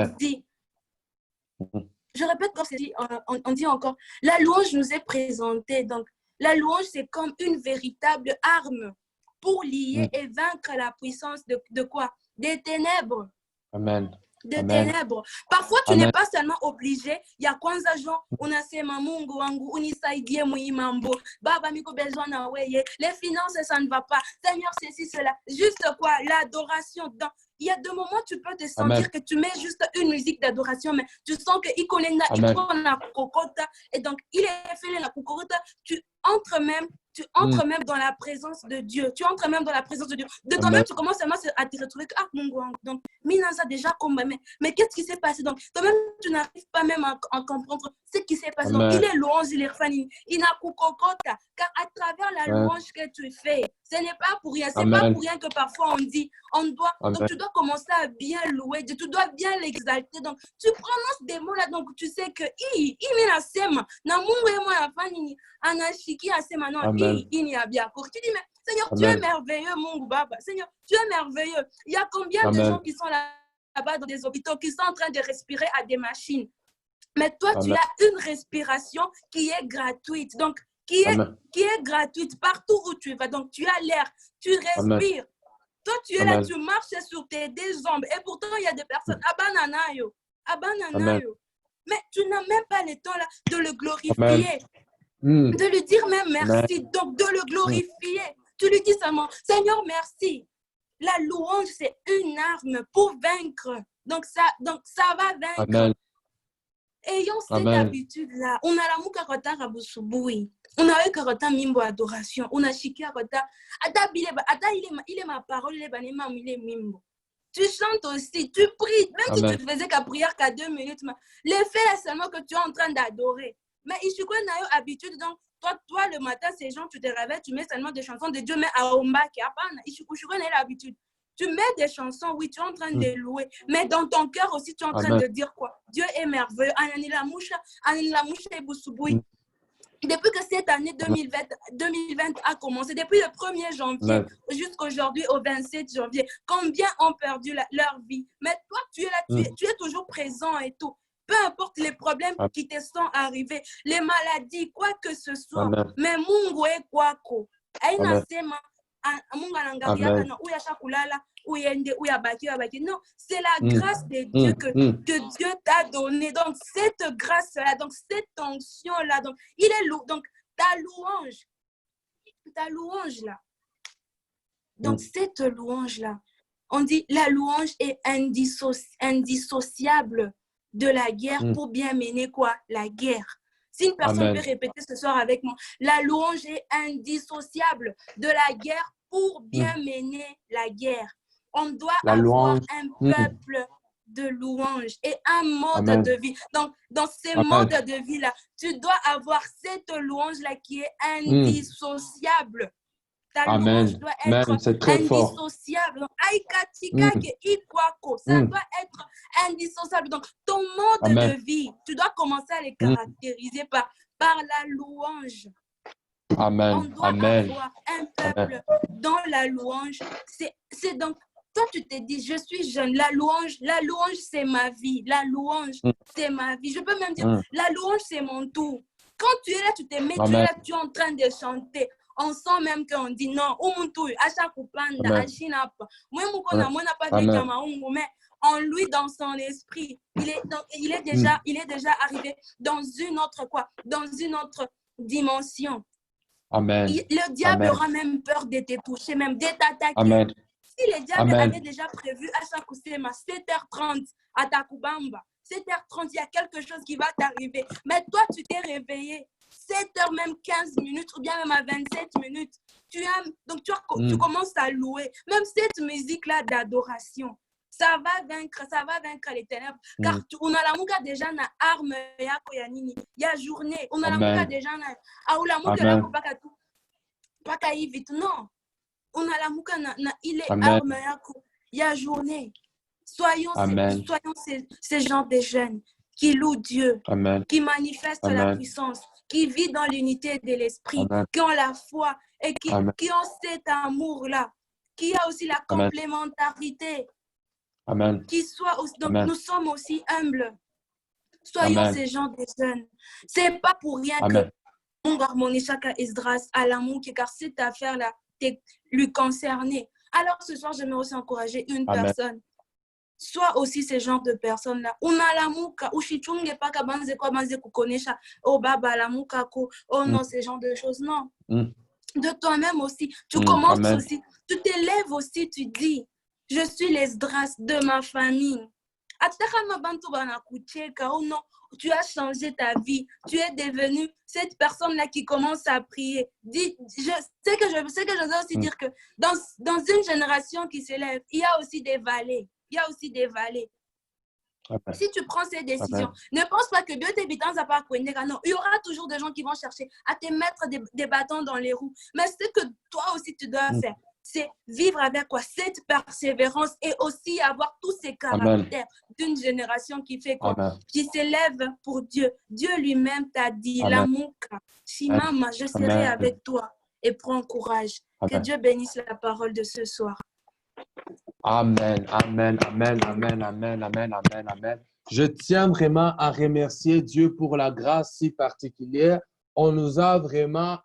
on dit encore, la louange nous est présentée. Donc, la louange, c'est comme une véritable arme pour lier et vaincre la puissance de quoi? Des ténèbres. Amen. De ténèbres. Parfois, tu n'es pas seulement obligé. Il y a kwanza gens, on a ces mamungu wangu, unisaidie muimambo. Baba miko besoin na weye. Les finances, ça ne va pas. Seigneur, ceci, cela. Juste quoi? L'adoration. Il y a des moments où tu peux te sentir que tu mets juste une musique d'adoration, mais tu sens que il connaît la kokota. Et donc, il est fait la kokota. Tu entres même dans la présence de Dieu. Tu entres même dans la présence de Dieu. De toi-même, tu commences seulement à te retrouver que, donc, Minanza déjà combat. Mais qu'est-ce qui s'est passé? Donc, toi-même, tu n'arrives pas même à comprendre. ce qui s'est passé. Donc, il est louange, il est fan, il n'a qu'au car à travers la louange que tu fais, ce n'est pas pour rien. C'est pas pour rien que parfois on dit, donc tu dois commencer à bien louer Dieu, tu dois bien l'exalter. Donc, tu prononces des mots là, donc tu sais que il est sema, na mungu emo ya fani, anashiki asema non, il n'y a bien. Tu dis, mais Seigneur, tu es merveilleux, Mungu Baba. Seigneur, tu es merveilleux. Il y a combien de gens qui sont là-bas dans des hôpitaux, qui sont en train de respirer à des machines. Mais toi, tu as une respiration qui est gratuite. Donc, qui est gratuite partout où tu vas. Donc, tu as l'air, tu respires. Toi, tu es là, tu marches sur tes deux jambes. Et pourtant, il y a des personnes, abananayo. Mais tu n'as même pas le temps là de le glorifier. De lui dire même merci. Donc, de le glorifier. Tu lui dis seulement, Seigneur, merci. La louange, c'est une arme pour vaincre. Donc, ça va vaincre. Ayons cette habitude-là. On a la mouka kota rabusubuhi. On a eu karota mimbo adoration. On a chiki kota. Ata il est ma parole, il est banema, il est mimbo. Tu chantes aussi, tu pries. Même si tu ne faisais qu'à prière qu'à 2 minutes. L'effet est seulement que tu es en train d'adorer. Mais il faut qu'on ait habitude. Donc, toi, le matin, ces gens, tu te réveilles, tu mets seulement des chansons de Dieu, mais à Omba, qui a pas. Il faut qu'on ait l'habitude. Tu mets des chansons, oui, tu es en train de louer. Mais dans ton cœur aussi, tu es en train de dire quoi? Dieu est merveilleux. Ananila Moucha et Boussoubouy. Depuis que cette année 2020 a commencé, depuis le 1er janvier jusqu'aujourd'hui au 27 janvier, combien ont perdu leur vie? Mais toi, tu es là, tu es toujours présent et tout. Peu importe les problèmes qui te sont arrivés, les maladies, quoi que ce soit. Mais Mungu est quoi ko? Non, c'est la grâce de Dieu que Dieu t'a donnée. Donc, cette grâce-là, donc cette onction-là, donc, il est lourd. Donc, ta louange là. Donc, cette louange-là, on dit la louange est indissociable de la guerre pour bien mener quoi? La guerre. Si une personne peut répéter ce soir avec moi, la louange est indissociable de la guerre pour bien mener la guerre. On doit avoir un peuple de louange et un mode de vie. Donc, dans ces modes de vie-là, tu dois avoir cette louange-là qui est indissociable. Ta louange doit être indissociable. Donc, ça doit être indissociable. Donc, ton mode de vie, tu dois commencer à les caractériser par la louange. On doit avoir un peuple dans la louange. C'est donc, toi, tu te dis, je suis jeune. La louange, c'est ma vie. La louange, c'est ma vie. Je peux même dire, la louange, c'est mon tour. Quand tu es là, tu te mets, tu es là, tu es en train de chanter. On sent même qu'on dit non, mais en lui, dans son esprit, il est déjà arrivé dans une autre dimension. Le diable aura même peur de te toucher, même de t'attaquer. Si le diable avait déjà prévu à chaque 7h30 à Takubamba, 7h30, il y a quelque chose qui va t'arriver. Mais toi, tu t'es réveillé 7h, même 15 minutes, ou bien même à 27 minutes. Donc, tu commences à louer. Même cette musique-là d'adoration, ça va vaincre les ténèbres. Car on a la mouka déjà na arme ya koyanini. Il y a journée. On a la mouka déjà na. Ah, la mouka là, pas qu'à y vite. Non. On a la mouka na il est arme ya ko. Il y a journée. Soyons ces gens des jeunes qui louent Dieu, qui manifestent la puissance, qui vivent dans l'unité de l'esprit, qui ont la foi et qui ont cet amour-là, qui a aussi la complémentarité. Qui soit aussi, donc nous sommes aussi humbles. Soyons ces gens des jeunes. C'est pas pour rien que mon harmonie chacun Esdras à l'amour, car cette affaire-là lui concernait. Alors ce soir, j'aimerais aussi encourager une personne. Soit aussi ce genre de personnes-là. On a l'amour, ou chichunge pas kabanze kwa banze kukonesha, oh baba l'amour kako, oh non, ce genre de choses, non. De toi-même aussi, tu commences aussi, tu t'élèves aussi, tu dis, je suis l'Esdras de ma famille. Oh non, tu as changé ta vie, tu es devenu cette personne-là qui commence à prier. Je sais que je veux aussi dire que dans une génération qui s'élève, il y a aussi des vallées. Il y a aussi des vallées. Si tu prends ces décisions, ne pense pas que Dieu t'évite à part non, il y aura toujours des gens qui vont chercher à te mettre des bâtons dans les roues. Mais ce que toi aussi tu dois faire, c'est vivre avec quoi? Cette persévérance et aussi avoir tous ces caractères d'une génération qui fait quoi? Qui s'élève pour Dieu. Dieu lui-même t'a dit, l'amour, Shimama, je serai avec toi et prends courage. Que Dieu bénisse la parole de ce soir. Amen, amen, amen, amen, amen, amen, amen, amen. Je tiens vraiment à remercier Dieu pour la grâce si particulière. On nous a vraiment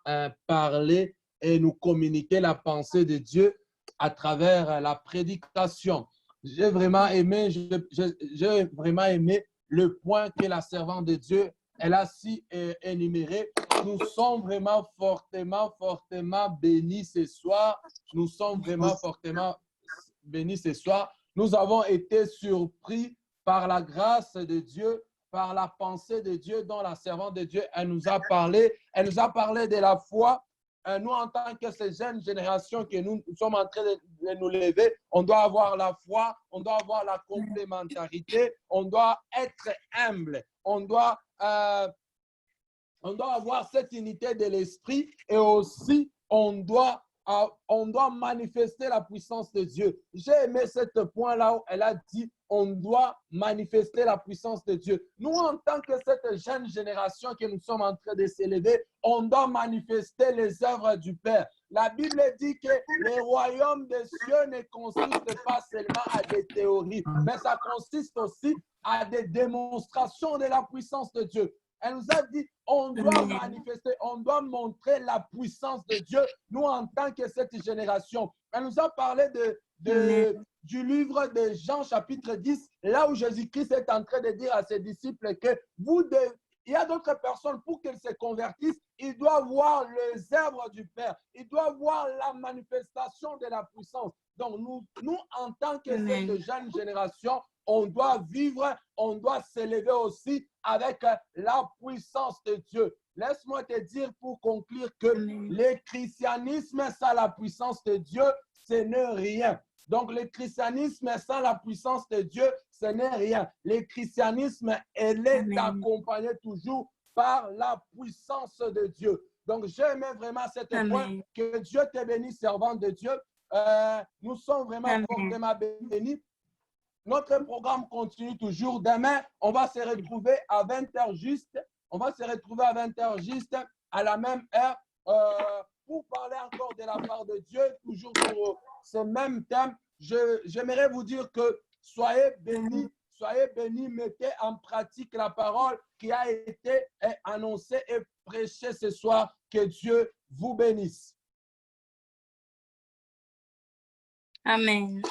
parlé et nous communiqué la pensée de Dieu à travers la prédication. J'ai vraiment aimé, j'ai vraiment aimé le point que la servante de Dieu, elle a si énuméré. Nous sommes vraiment fortement, fortement bénis ce soir. Nous sommes vraiment fortement bénis ce soir. Nous avons été surpris par la grâce de Dieu, par la pensée de Dieu dont la servante de Dieu, elle nous a parlé. Elle nous a parlé de la foi. Nous, en tant que ces jeunes générations que nous sommes en train de nous lever, on doit avoir la foi, on doit avoir la complémentarité, on doit être humble, on doit avoir cette unité de l'esprit et aussi on doit manifester la puissance de Dieu. J'ai aimé ce point-là où elle a dit on doit manifester la puissance de Dieu. Nous, en tant que cette jeune génération que nous sommes en train de s'élever, on doit manifester les œuvres du Père. La Bible dit que le royaume des cieux ne consiste pas seulement à des théories, mais ça consiste aussi à des démonstrations de la puissance de Dieu. Elle nous a dit, on doit manifester, on doit montrer la puissance de Dieu, nous en tant que cette génération. Elle nous a parlé du livre de Jean chapitre 10, là où Jésus-Christ est en train de dire à ses disciples que il y a d'autres personnes, pour qu'elles se convertissent, ils doivent voir les œuvres du Père, ils doivent voir la manifestation de la puissance. Donc, nous en tant que cette jeune génération, on doit vivre, on doit s'élever aussi avec la puissance de Dieu. Laisse-moi te dire pour conclure que le christianisme sans la puissance de Dieu, ce n'est rien. Donc, le christianisme sans la puissance de Dieu, ce n'est rien. Le christianisme, elle est accompagné toujours par la puissance de Dieu. Donc, j'aimais vraiment cet point. Que Dieu te bénisse, servante de Dieu. Nous sommes vraiment fortement bénis. Notre programme continue toujours. Demain, on va se retrouver à 20h juste. On va se retrouver à 20h juste, à la même heure, pour parler encore de la part de Dieu, toujours sur ce même thème. J'aimerais vous dire que soyez bénis, mettez en pratique la parole qui a été annoncée et prêchée ce soir. Que Dieu vous bénisse. Amen.